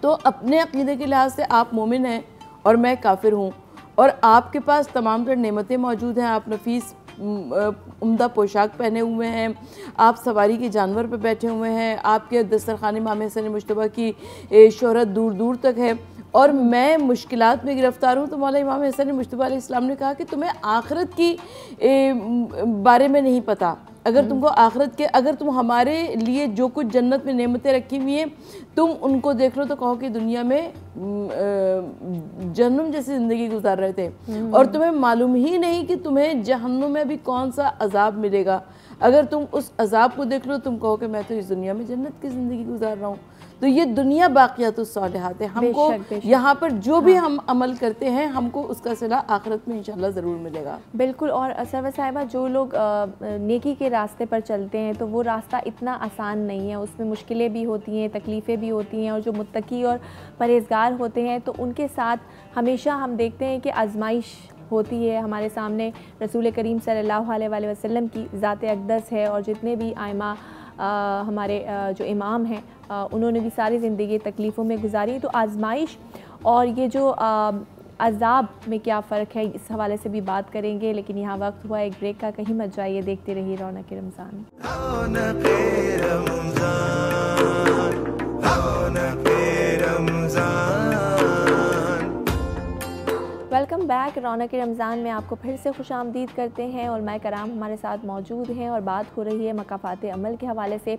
तो अपने अक़ीदे के लिहाज से आप मोमिन हैं और मैं काफिर हूँ और आपके पास तमाम तर नेमतें मौजूद हैं, आप नफीस उम्दा पोशाक पहने हुए हैं, आप सवारी के जानवर पर बैठे हुए हैं, आपके दस्तरखान इमाम हसन मुश्तबा की शोहरत दूर दूर तक है और मैं मुश्किलात में गिरफ़्तार हूँ। तो मौला इमाम हसन मुश्तबा अलैहिस्सलाम ने कहा कि तुम्हें आखिरत की बारे में नहीं पता। अगर तुमको आखिरत के, अगर तुम हमारे लिए जो कुछ जन्नत में नेमतें रखी हुई हैं तुम उनको देख लो तो कहो कि दुनिया में जहन्नुम जैसी ज़िंदगी गुजार रहे थे और तुम्हें मालूम ही नहीं कि तुम्हें जहन्नुम में भी कौन सा अजाब मिलेगा। अगर तुम उस अजाब को देख लो तुम कहो कि मैं तो इस दुनिया में जन्नत की ज़िंदगी गुजार रहा हूँ। तो ये दुनिया बाक़ियातुस सालिहात है, हमको यहाँ पर जो भी हम अमल करते हैं हमको उसका सिला आखिरत में इंशाल्लाह ज़रूर मिलेगा। बिल्कुल। और सरवर साहिबा, जो लोग नेकी के रास्ते पर चलते हैं तो वो रास्ता इतना आसान नहीं है, उसमें मुश्किलें भी होती हैं, तकलीफ़ें भी होती हैं और जो मुत्तकी और परहेज़गार होते हैं तो उनके साथ हमेशा हम देखते हैं कि आजमाइश होती है। हमारे सामने रसूल करीम सल्लल्लाहु अलैहि वसल्लम की ज़ात अक़दस है और जितने भी आइमा हमारे जो इमाम हैं उन्होंने भी सारी ज़िंदगी तकलीफ़ों में गुजारी। तो आजमाइश और ये जो अज़ाब में क्या फ़र्क है इस हवाले से भी बात करेंगे, लेकिन यहाँ वक्त हुआ एक ब्रेक का। कहीं मत जाइए, देखते रहिए रौनक रमज़ान। Welcome back. रौनक रमज़ान में आपको फिर से खुशामदीद करते हैं और मैं कराम हमारे साथ मौजूद हैं और बात हो रही है मकाफ़ात अमल के हवाले से।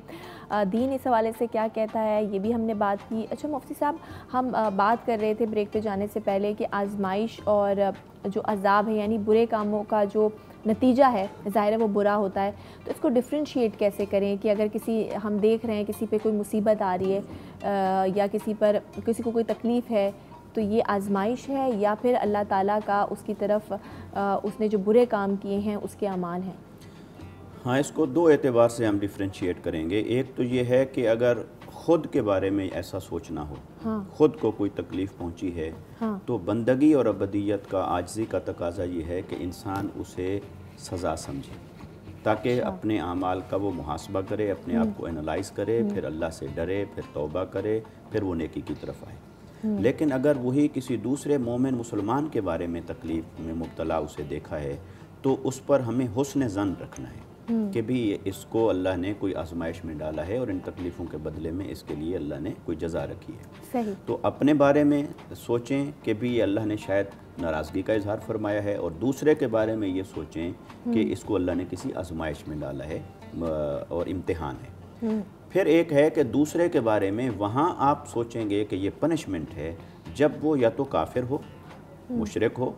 दीन इस हवाले से क्या कहता है ये भी हमने बात की। अच्छा मुफ्ती साहब, हम बात कर रहे थे ब्रेक पे जाने से पहले कि आजमाइश और जो अज़ाब है यानी बुरे कामों का जो नतीजा है ज़ाहिर है वो बुरा होता है, तो इसको डिफ्रेंशिएट कैसे करें कि अगर किसी हम देख रहे हैं किसी पे कोई मुसीबत आ रही है या किसी को कोई तकलीफ़ है, तो ये आजमाइश है या फिर अल्लाह ताला का उसकी तरफ उसने जो बुरे काम किए हैं उसके अमान हैं? हाँ, इसको दो एतबार से हम डिफ्रेंशिएट करेंगे। एक तो ये है कि अगर ख़ुद के बारे में ऐसा सोचना हो, हाँ। ख़ुद को कोई तकलीफ़ पहुंची है, हाँ। तो बंदगी और अबदियत का आजिज़ी का तकाजा ये है कि इंसान उसे सज़ा समझे, ताकि अपने आमाल का वो मुहासबा करे, अपने आप को एनालाइज करे, फिर अल्लाह से डरे, फिर तौबा करे, फिर वो नेकी की तरफ आए। लेकिन अगर वही किसी दूसरे मोमिन मुसलमान के बारे में तकलीफ़ में मुब्तला उसे देखा है, तो उस पर हमें हुस्न ज़न रखना है कि भी इसको अल्लाह ने कोई आजमाइश में डाला है और इन तकलीफ़ों के बदले में इसके लिए अल्लाह ने कोई जज़ा रखी है। सही। तो अपने बारे में सोचें कि भी अल्लाह ने शायद नाराज़गी का इजहार फरमाया है, और दूसरे के बारे में ये सोचें कि इसको अल्लाह ने किसी आजमाइश में डाला है और इम्तिहान है। फिर एक है कि दूसरे के बारे में वहाँ आप सोचेंगे कि ये पनिशमेंट है जब वो या तो काफिर हो, मुशरिक हो,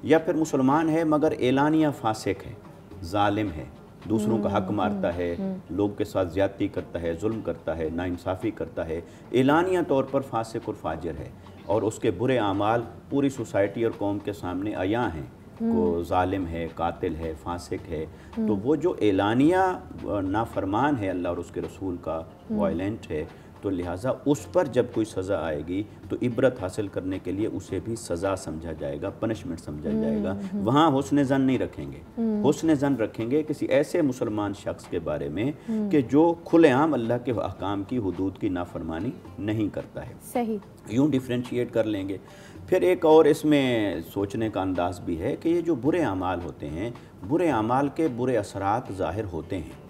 या फिर मुसलमान है मगर एलानिया फासिक है, जालिम है, दूसरों का हक मारता है, लोग के साथ ज़्यादती करता है, जुल्म करता है, नाइंसाफ़ी करता है, एलानिया तौर पर फासिक और फाजिर है, और उसके बुरे आमाल पूरी सोसाइटी और कौम के सामने आया हैं को जालिम है, कातिल है, फासिक है। तो वो जो एलानिया नाफरमान है अल्लाह और उसके रसूल का, वायलेंट है, तो लिहाजा उस पर जब कोई सज़ा आएगी तो इबरत हासिल करने के लिए उसे भी सज़ा समझा जाएगा, पनिशमेंट समझा जाएगा। वहाँ हुस्न ज़न नहीं रखेंगे, हुस्न ज़न रखेंगे किसी ऐसे मुसलमान शख्स के बारे में कि जो खुलेआम अल्लाह के अहकाम की, हुदूद की नाफरमानी नहीं करता है। सही। यूँ डिफ्रेंशिएट कर लेंगे। फिर एक और इसमें सोचने का अंदाज़ भी है कि ये जो बुरे अमाल होते हैं, बुरे अमाल के बुरे असरात ज़ाहिर होते हैं।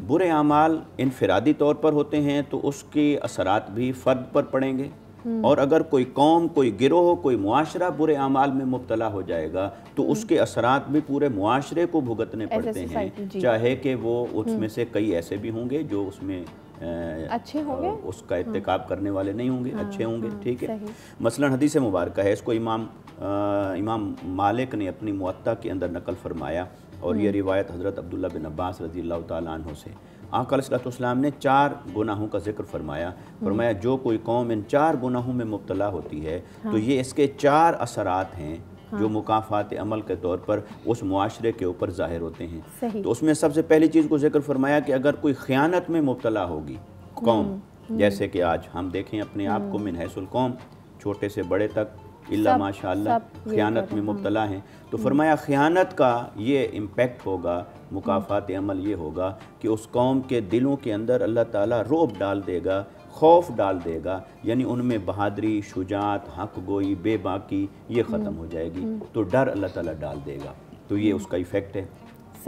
बुरे अमाल इनफरादी तौर पर होते हैं तो उसके असरात भी फ़र्द पर पड़ेंगे, और अगर कोई कौम, कोई गिरोह, कोई मुआशरा बुरे अमाल में मुब्तला हो जाएगा तो उसके असरात भी पूरे मुआशरे को भुगतने पड़ते हैं, चाहे कि वो उसमें से कई ऐसे भी होंगे जो उसमें अच्छे होंगे, उसका इत्तेकाब करने वाले नहीं होंगे, अच्छे होंगे। ठीक है। मसलन हदीस मुबारक है, इसको इमाम मालिक ने अपनी मुअत्ता के अंदर नकल फरमाया, और ये रिवायत हज़रत अब्दुल्ला बिन अब्बास रज़ी अल्लाह ताला अन्हु से। आका अलैहिस्सलाम ने 4 गुनाहों का जिक्र फरमाया जो कोई कौम इन 4 गुनाहों में मुब्तला होती है तो ये इसके 4 असरात हैं जो मुकाफ़ात अमल के तौर पर उस मुआशरे के ऊपर ज़ाहिर होते हैं। तो उसमें सबसे पहली चीज़ को जिक्र फरमाया कि अगर कोई ख़यानत में मुब्तला होगी कौम, जैसे कि आज हम देखें अपने आप को मिन हैसुल कौम, छोटे से बड़े तक इल्ला माशाअल्लाह ख़यानत में मुब्तला हैं, तो फरमाया ख़यानत का ये इम्पेक्ट होगा, मुकाफ़ात अमल ये होगा कि उस कौम के दिलों के अंदर अल्लाह ताला रोब डाल देगा, खौफ डाल देगा, यानी उनमें बहादरी, शुजात, हक गोई, बेबाकी ये ख़त्म हो जाएगी, तो डर अल्लाह ताला डाल देगा। तो ये उसका इफ़ेक्ट है।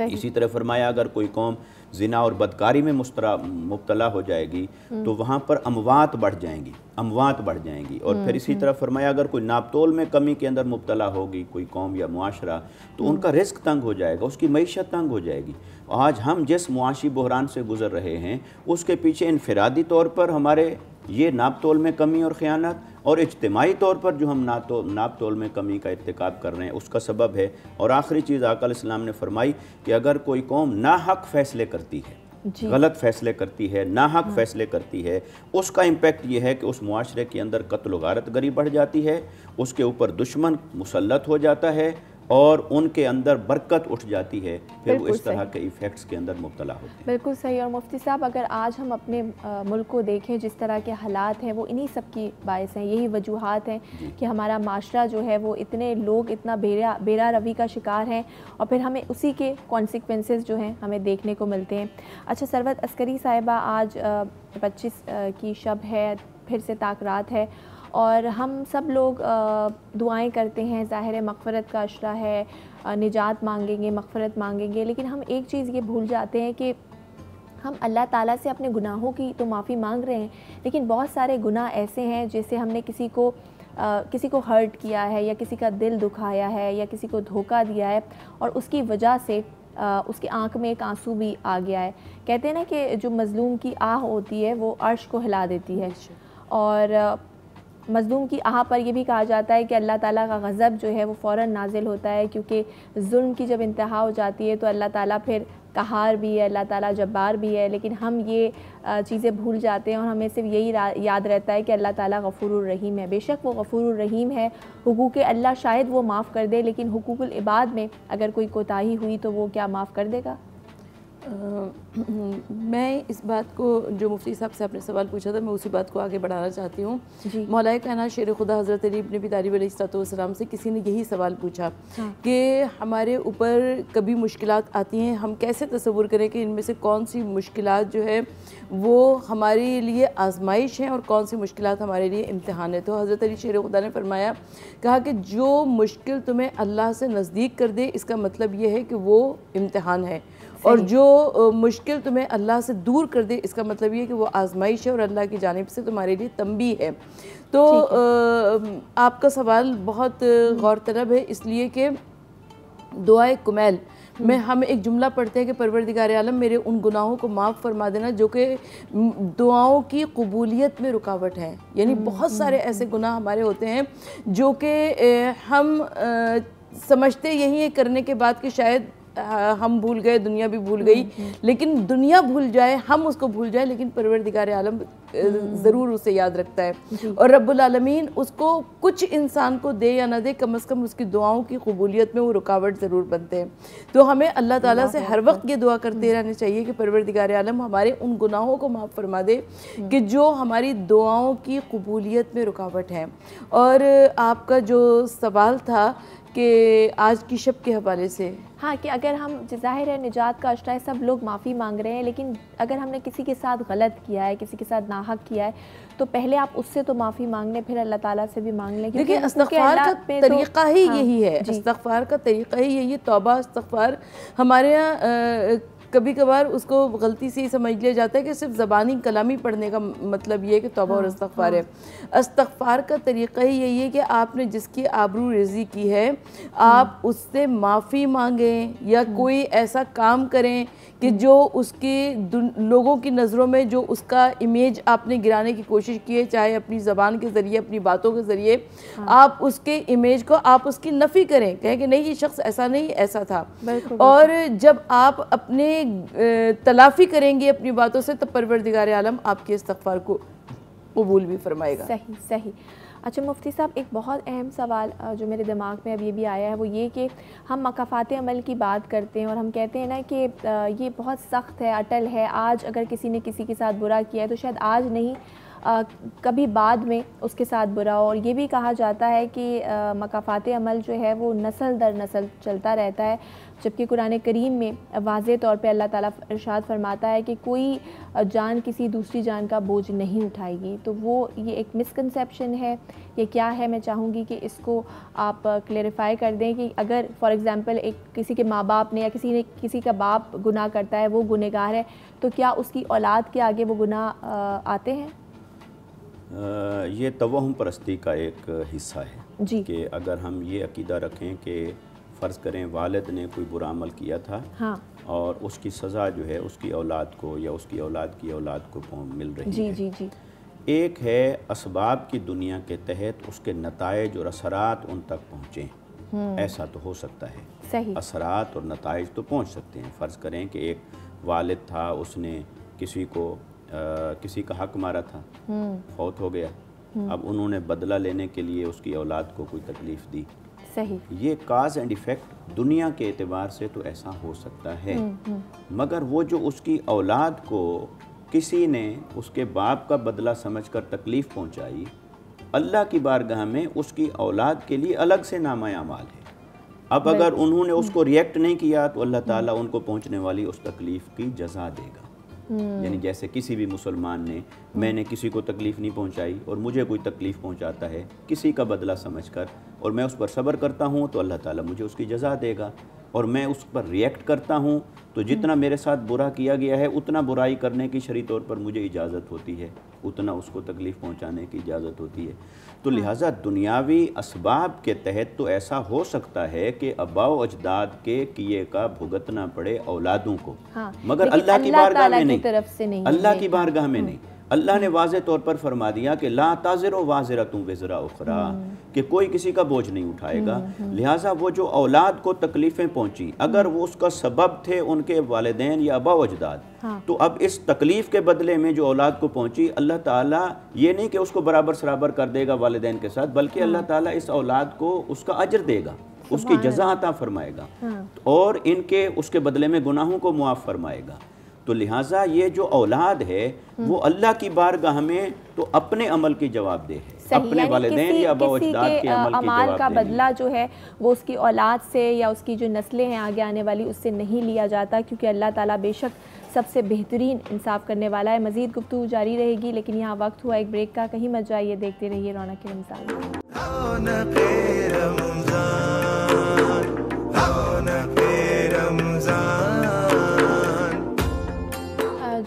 इसी तरह फरमाया अगर कोई कौम ज़िना और बदकारी में मुब्तला हो जाएगी तो वहाँ पर अमवात बढ़ जाएंगी। और फिर इसी तरह फरमाया अगर कोई नापतोल में कमी के अंदर मुब्तला होगी कोई कौम या मुआशरा तो उनका रिस्क तंग हो जाएगा, उसकी मईशत तंग हो जाएगी। आज हम जिस मुआशी बहरान से गुज़र रहे हैं उसके पीछे इनफरादी तौर पर हमारे ये नापतोल में कमी और ख़यानत, और इज्तिमाई तौर पर जो हम नापतोल में कमी का इत्तिकाब कर रहे हैं उसका सबब है। और आखिरी चीज़ आका अलैहिस्सलाम ने फरमाई कि अगर कोई कौम नाहक फ़ैसले करती है, गलत फ़ैसले करती है, नाहक फ़ैसले करती है, उसका इम्पेक्ट ये है कि उस मुआशरे के अंदर कत्ल व गारत गरी बढ़ जाती है, उसके ऊपर दुश्मन मुसल्लत हो जाता है और उनके अंदर बरकत उठ जाती है, फिर वो इस तरह के इफ़ेक्ट्स के अंदर मुब्तला होते हैं। बिल्कुल सही। और मुफ्ती साहब अगर आज हम अपने मुल्क को देखें जिस तरह के हालात हैं वो इन्हीं सब की बायस हैं, यही वजूहात हैं कि हमारा माशरा जो है वो इतने लोग इतना बेरा रवी का शिकार हैं और फिर हमें उसी के कॉन्सिक्वेंसेस जो हैं हमें देखने को मिलते हैं। अच्छा सरवत अस्करी साहिबा, आज 25 की शब है, फिर से ताकरात है और हम सब लोग दुआएं करते हैं, ज़ाहिर है मग़फ़रत का अशरा है, निजात मांगेंगे, मग़फ़रत मांगेंगे, लेकिन हम एक चीज़ ये भूल जाते हैं कि हम अल्लाह ताला से अपने गुनाहों की तो माफ़ी मांग रहे हैं, लेकिन बहुत सारे गुनाह ऐसे हैं जैसे हमने किसी को किसी को हर्ट किया है या किसी का दिल दुखाया है या किसी को धोखा दिया है और उसकी वजह से उसकी आंख में एक आंसू भी आ गया है। कहते हैं ना कि जो मज़लूम की आह होती है वो अर्श को हिला देती है, और मज़लूम की आह पर यह भी कहा जाता है कि अल्लाह ताला का गज़ब जो है वो फ़ौरन नाजिल होता है, क्योंकि जुल्म की जब इंतहा हो जाती है तो अल्लाह ताला फिर कहार भी है, अल्लाह ताला जब्बार भी है। लेकिन हम ये चीज़ें भूल जाते हैं और हमें सिर्फ यही याद रहता है कि अल्लाह ताला गफ़ूरुर रहीम है। बेशक वो गफ़ूरुर रहीम है, हुकूक़ अल्लाह शायद वो माफ़ कर दे, लेकिन हुकूक़ुल इबाद में अगर कोई कोताही हुई तो वो क्या माफ़ कर देगा? मैं इस बात को, जो मुफ्ती साहब से आपने सवाल पूछा था, मैं उसी बात को आगे बढ़ाना चाहती हूँ। मौलाए कायनात शेर खुदा हज़रत अली इब्न अबी तालिब अलैहिस्सलाम से किसी ने यही सवाल पूछा कि हमारे ऊपर कभी मुश्किलात आती हैं, हम कैसे तसव्वुर करें कि इनमें से कौन सी मुश्किलात जो है वो हमारे लिए आजमाइश हैं और कौन सी मुश्किलात हमारे लिए इम्तिहान है। तो हज़रत अली शेर खुदा ने फरमाया, कहा कि जो मुश्किल तुम्हें अल्लाह से नज़दीक कर दे इसका मतलब ये है कि वो इम्तिहान है, और जो मुश्किल तुम्हें अल्लाह से दूर कर दे इसका मतलब ये है कि वो आजमाइश है और अल्लाह की जानिब से तुम्हारे लिए तंबी है। तो आपका सवाल बहुत गौर तलब है, इसलिए कि दुआए कुमैल में हम एक जुमला पढ़ते हैं कि परवरदिगार आलम मेरे उन गुनाहों को माफ़ फरमा देना जो कि दुआओं की कबूलियत में रुकावट है। यानी बहुत सारे ऐसे गुनाह हमारे होते हैं जो कि हम समझते यही है करने के बाद कि शायद हम भूल गए, दुनिया भी भूल गई, लेकिन दुनिया भूल जाए, हम उसको भूल जाए, लेकिन परवरदिगार आलम ज़रूर उसे याद रखता है। और रब्बुल आलमीन उसको कुछ इंसान को दे या ना दे, कम से कम उसकी दुआओं की कबूलियत में वो रुकावट ज़रूर बनते हैं। तो हमें अल्लाह ताला से हर वक्त ये दुआ करते रहना चाहिए कि परवरदिगार आलम हमारे उन गुनाहों को माफ़ फरमा दे कि जो हमारी दुआओं की कबूलियत में रुकावट है। और आपका जो सवाल था कि आज की शब के हवाले से, हाँ, कि अगर हम, ज़ाहिर है निजात का अश्रा है, सब लोग माफ़ी मांग रहे हैं, लेकिन अगर हमने किसी के साथ गलत किया है, किसी के साथ नाहक किया है, तो पहले आप उससे तो माफ़ी मांग लें, फिर अल्लाह ताला से भी मांग लें। देखिए, इस्तिग़फ़ार का तरीक़ा ही यही है, इस्तिग़फ़ार का तरीक़ा ही यही है। तौबा इस्तिग़फ़ार हमारे यहाँ कभी कभार उसको गलती से ही समझ लिया जाता है कि सिर्फ ज़बानी कलामी पढ़ने का मतलब ये है कि तौबा और इस्तिग़फ़ार है। इस्तिग़फ़ार का तरीक़ा ही यही है कि आपने जिसकी आबरू रेज़ी की है आप उससे माफ़ी मांगें या कोई ऐसा काम करें कि जो उसके लोगों की नज़रों में जो उसका इमेज आपने गिराने की कोशिश की है, चाहे अपनी ज़बान के ज़रिए, अपनी बातों के ज़रिए, आप उसके इमेज को, आप उसकी नफ़ी करें, कहें कि नहीं ये शख्स ऐसा नहीं, ऐसा था। और जब आप अपने तलाफ़ी करेंगे अपनी बातों से, तब परवरदिगार आलम आपके इस्तिग़फ़ार को कबूल भी फरमाएगा। सही सही। अच्छा मुफ्ती साहब, एक बहुत अहम सवाल जो मेरे दिमाग में अभी भी आया है वो ये कि हम मकाफ़ात अमल की बात करते हैं और हम कहते हैं ना कि ये बहुत सख्त है, अटल है। आज अगर किसी ने किसी के साथ बुरा किया है तो शायद आज नहीं, कभी बाद में उसके साथ बुरा हो। और ये भी कहा जाता है कि मकाफ़ात अमल जो है वो नस्ल दर नस्ल चलता रहता है, जबकि कुरान करीम में वाज़ेह तौर पे अल्लाह ताला इरशाद फरमाता है कि कोई जान किसी दूसरी जान का बोझ नहीं उठाएगी। तो वो ये एक मिसकंसेप्शन है, ये क्या है? मैं चाहूँगी कि इसको आप क्लेरिफाई कर दें कि अगर फॉर एग्ज़ाम्पल एक किसी के माँ बाप ने या किसी का बाप गुनाह करता है, वो गुनहगार है, तो क्या उसकी औलाद के आगे वो गुनाह आते हैं? ये तवहम परस्ती का एक हिस्सा है जी, कि अगर हम ये अकीदा रखें कि फ़र्ज़ करें वालिद ने कोई बुरा अमल किया था, हाँ, और उसकी सज़ा जो है उसकी औलाद को या उसकी औलाद की औलाद को मिल रही जी है। जी जी, एक है असबाब की दुनिया के तहत उसके नताइज और असरात उन तक पहुँचें, ऐसा तो हो सकता है। सही, असरात और नताइज तो पहुँच सकते हैं। फ़र्ज़ करें कि एक वालिद था, उसने किसी का हक मारा था, फौत हो गया, अब उन्होंने बदला लेने के लिए उसकी औलाद को कोई तकलीफ़ दी। सही, ये काज एंड इफ़ेक्ट दुनिया के एतबार से तो ऐसा हो सकता है, मगर वो जो उसकी औलाद को किसी ने उसके बाप का बदला समझकर तकलीफ़ पहुंचाई, अल्लाह की बारगाह में उसकी औलाद के लिए अलग से नामा अमाल है। अब अगर उन्होंने उसको रिएक्ट नहीं किया तो अल्लाह ताला उनको पहुंचने वाली उस तकलीफ़ की जज़ा देगा। यानी जैसे किसी भी मुसलमान ने, मैंने किसी को तकलीफ़ नहीं पहुंचाई और मुझे कोई तकलीफ़ पहुंचाता है किसी का बदला समझकर, और मैं उस पर सब्र करता हूं, तो अल्लाह ताला मुझे उसकी जज़ा देगा। और मैं उस पर रिएक्ट करता हूँ, तो जितना मेरे साथ बुरा किया गया है उतना बुराई करने की शरई तौर पर मुझे इजाज़त होती है, उतना उसको तकलीफ़ पहुँचाने की इजाज़त होती है। तो लिहाजा दुनियावी असबाब के तहत तो ऐसा हो सकता है कि आबाओ अजदाद के किए का भुगतना पड़े औलादों को, मगर अल्लाह की बारगाह में नहीं, अल्लाह की बारगाह में नहीं। अल्लाह ने वाज़े तौर पर फरमा दिया कि ला ताज़िरो वाज़िरतुन विज़रा उख़रा, कि कोई किसी का बोझ नहीं उठाएगा। लिहाजा वो जो औलाद को तकलीफ़ें पहुँची, अगर वो उसका सबब थे उनके वालिदैन या आबा अजदाद, तो अब इस तकलीफ़ के बदले में जो औलाद को पहुँची, अल्लाह ताला ये नहीं कि उसको बराबर सराबर कर देगा वालिदैन के साथ, बल्कि अल्लाह ताला इस औलाद को उसका अजर देगा, उसकी जज़ा अता फरमाएगा और इनके उसके बदले में गुनाहों को मुआफ़ फरमाएगा। तो लिहाजा ये जो औलाद है वो अल्लाह की बारगाह में तो अपने अमल की जवाबदेह है, अपने वालिदैन या आबा अजदाद के अमल की का बदला जो है वो उसकी औलाद से या उसकी जो नस्लें हैं आगे आने वाली उससे नहीं लिया जाता, क्योंकि अल्लाह ताला बेशक सबसे बेहतरीन इंसाफ करने वाला है। मज़ीद गुफ्तगू जारी रहेगी, लेकिन यहाँ वक्त हुआ एक ब्रेक का। कहीं मत जाइए, देखते रहिए रौनक रमज़ान।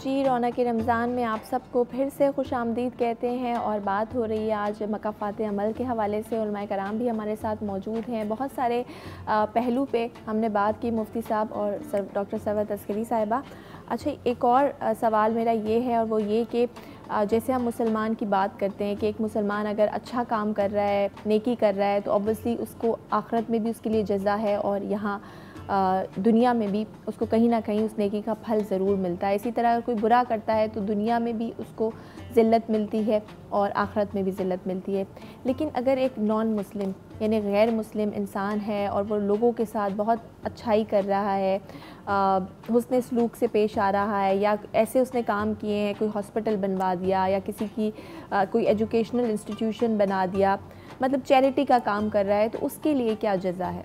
जी, रौनक रमज़ान में आप सबको फिर से खुश आमदीद कहते हैं और बात हो रही है आज मकाफ़ात अमल के हवाले से। उलमाए कराम भी हमारे साथ मौजूद हैं। बहुत सारे पहलू पे हमने बात की, मुफ्ती साहब और डॉक्टर सरवत अस्करी साहिबा। अच्छा, एक और सवाल मेरा ये है और वो ये कि जैसे हम मुसलमान की बात करते हैं कि एक मुसलमान अगर अच्छा काम कर रहा है, नेकी कर रहा है, तो ऑब्वियसली उसको आखिरत में भी उसके लिए जज़ा है और यहाँ दुनिया में भी उसको कहीं ना कहीं उस नेकी का फल ज़रूर मिलता है। इसी तरह अगर कोई बुरा करता है तो दुनिया में भी उसको ज़िल्लत मिलती है और आखिरत में भी ज़िल्लत मिलती है। लेकिन अगर एक नॉन मुस्लिम यानी गैर मुस्लिम इंसान है और वो लोगों के साथ बहुत अच्छाई कर रहा है, हुस्न सलूक से पेश आ रहा है, या ऐसे उसने काम किए हैं, कोई हॉस्पिटल बनवा दिया या किसी की कोई एजुकेशनल इंस्टीट्यूशन बना दिया, मतलब चैरिटी का काम कर रहा है, तो उसके लिए क्या जज़ा है?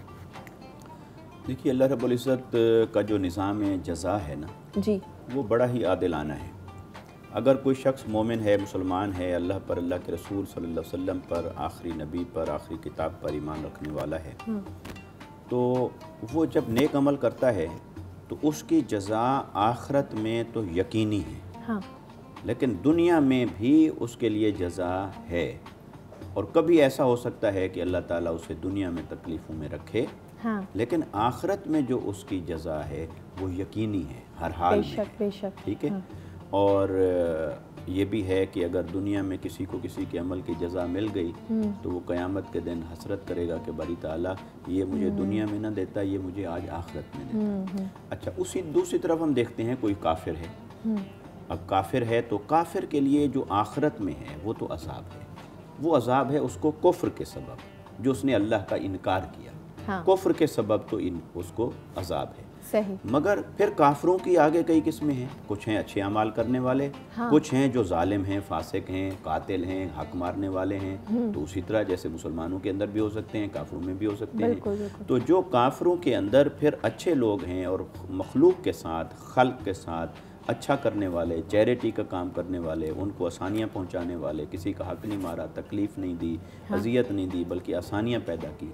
देखिए, अल्लाह रब्बुल इज़्ज़त का जो निज़ाम जज़ा है ना जी, वो बड़ा ही आदिलाना है। अगर कोई शख्स मोमिन है, मुसलमान है, अल्लाह पर, अल्लाह के रसूल सल्लल्लाहु अलैहि वसल्लम पर, आखिरी नबी पर, आखिरी किताब पर ईमान रखने वाला है, तो वो जब नेक अमल करता है तो उसकी जज़ा आखिरत में तो यकीनी है, लेकिन दुनिया में भी उसके लिए जज़ा है। और कभी ऐसा हो सकता है कि अल्लाह ताला उसे दुनिया में तकलीफ़ों में रखे, लेकिन आखिरत में जो उसकी जज़ा है वो यकीनी है हर हाल में। बेशक, ठीक है। और ये भी है कि अगर दुनिया में किसी को किसी के अमल की जज़ा मिल गई तो वो क़यामत के दिन हसरत करेगा कि बारी ताला ये मुझे दुनिया में ना देता, ये मुझे आज आखिरत में देता। अच्छा, उसी दूसरी तरफ हम देखते हैं कोई काफिर है। अब काफिर है तो काफिर के लिए जो आखिरत में है वो तो अज़ाब है। वो अज़ाब है उसको कुफ्र के सबब, जो उसने अल्लाह का इनकार किया, कुफ्र के सबब तो उसको अज़ाब है। सही। मगर फिर काफरों की आगे कई किस्में हैं। कुछ हैं अच्छे अमाल करने वाले, कुछ हैं जो जालिम हैं, फासिक हैं, कातिल हैं, हक मारने वाले हैं। तो उसी तरह जैसे मुसलमानों के अंदर भी हो सकते हैं, काफरों में भी हो सकते हैं। तो जो काफरों के अंदर फिर अच्छे लोग हैं और मखलूक के साथ, खल्क के साथ अच्छा करने वाले, चैरिटी का काम करने वाले, उनको आसानियाँ पहुँचाने वाले, किसी का हक नहीं मारा, तकलीफ़ नहीं दी, अजियत नहीं दी, बल्कि आसानियाँ पैदा की।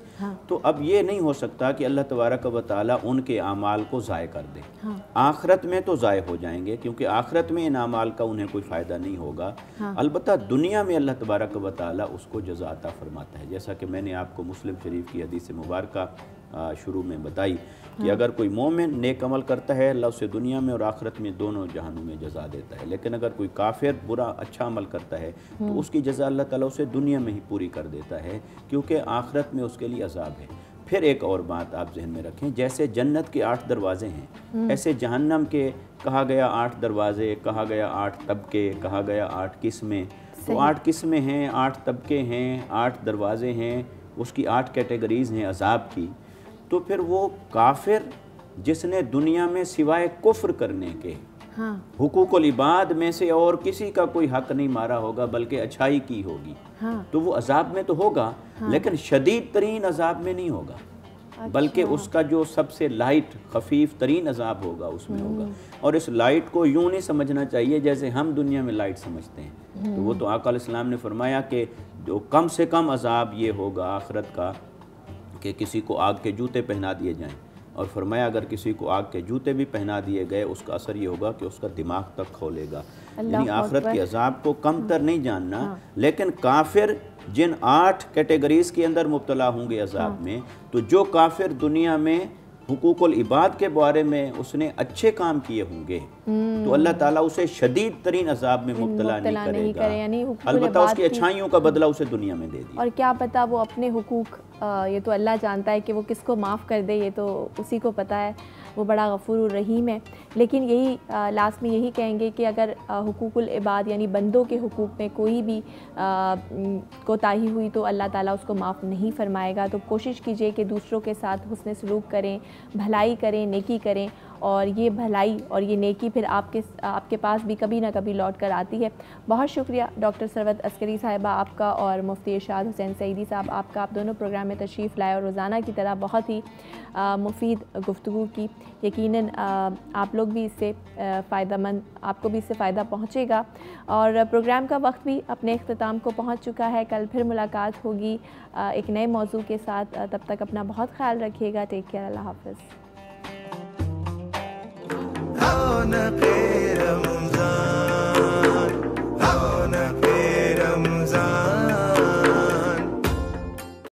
तो अब ये नहीं हो सकता कि अल्लाह तबारक व तआला उनके आमाल को ज़ाय कर दे। आखिरत में तो ज़ाय हो जाएंगे, क्योंकि आखिरत में इन आमाल का उन्हें कोई फ़ायदा नहीं होगा। अलबत्ता दुनिया में अल्लाह तबारक व तआला उसको जज़ा अता फरमाता है। जैसा कि मैंने आपको मुस्लिम शरीफ की हदीस मुबारक शुरू में बताई कि अगर कोई मोमिन नेक अमल करता है, अल्लाह उसे दुनिया में और आखिरत में दोनों जहानों में जज़ा देता है। लेकिन अगर कोई काफिर बुरा अच्छा अमल करता है तो उसकी जज़ा अल्लाह ताला उसे दुनिया में ही पूरी कर देता है, क्योंकि आखिरत में उसके लिए अज़ाब है। फिर एक और बात आप जहन में रखें, जैसे जन्नत के 8 दरवाजे हैं, ऐसे जहन्नम के कहा गया 8 दरवाजे, कहा गया 8 तबके, कहा गया 8 किस्में। तो 8 किस्में हैं, 8 तबके हैं, 8 दरवाजे हैं, उसकी 8 कैटेगरीज़ हैं अज़ाब की। तो फिर वो काफिर जिसने दुनिया में सिवाय कुफ्र करने के हुकूकुल इबाद में से और किसी का कोई हक नहीं मारा होगा, बल्कि अच्छाई की होगी, तो वो अजाब में तो होगा, लेकिन शदीद तरीन अजाब में नहीं होगा। बल्कि उसका जो सबसे लाइट खफीफ तरीन अजाब होगा उसमें होगा। और इस लाइट को यूँ नहीं समझना चाहिए जैसे हम दुनिया में लाइट समझते हैं। तो वो तो आका अलैहिस्सलाम ने फरमाया कि जो कम से कम अजाब ये होगा आखिरत का कि किसी को आग के जूते पहना दिए जाएं और फरमाया अगर किसी को आग के जूते भी पहना दिए गए उसका असर ये होगा कि उसका दिमाग तक खोलेगा। यानी आखिरत के अजाब को कमतर नहीं जानना। लेकिन काफिर जिन 8 कैटेगरीज के अंदर मुब्तला होंगे अजाब में, तो जो काफिर दुनिया में हुकूकुल इबाद के बारे में उसने अच्छे काम किए होंगे तो अल्लाह ताला उसे शदीद तरीन अजाब में मुब्तला नहीं करेगा, अलबत्ता उसकी अच्छाइयों का बदला उसे दुनिया में दे दिया। और क्या पता वो अपने हुकूक, ये तो अल्लाह जानता है कि वो किसको माफ़ कर दे, ये तो उसी को पता है, वो बड़ा गफूर रहीम है। लेकिन यही लास्ट में यही कहेंगे कि अगर हुकूकुल इबाद यानी बंदों के हुकूक में कोई भी कोताही हुई तो अल्लाह ताला उसको माफ़ नहीं फरमाएगा। तो कोशिश कीजिए कि दूसरों के साथ हुस्न सलूक करें, भलाई करें, नेकी करें, और ये भलाई और ये नेकी फिर आपके पास भी कभी ना कभी लौट कर आती है। बहुत शुक्रिया डॉक्टर सरवत अस्करी साहिबा आपका और मुफ्ती इरशाद हुसैन सईदी साहब आपका, आप दोनों प्रोग्राम में तशरीफ़ लाए और रोज़ाना की तरह बहुत ही मुफीद गुफ्तगू की। यकीनन आप लोग भी इससे फ़ायदेमंद, आपको भी इससे फ़ायदा पहुँचेगा। और प्रोग्राम का वक्त भी अपने अख्ताम को पहुँच चुका है। कल फिर मुलाकात होगी एक नए मौजू के साथ। तब तक अपना बहुत ख्याल रखिएगा। टेक केयर, अल्लाह हाफ़िज़। रौनक़-ए-रमज़ान।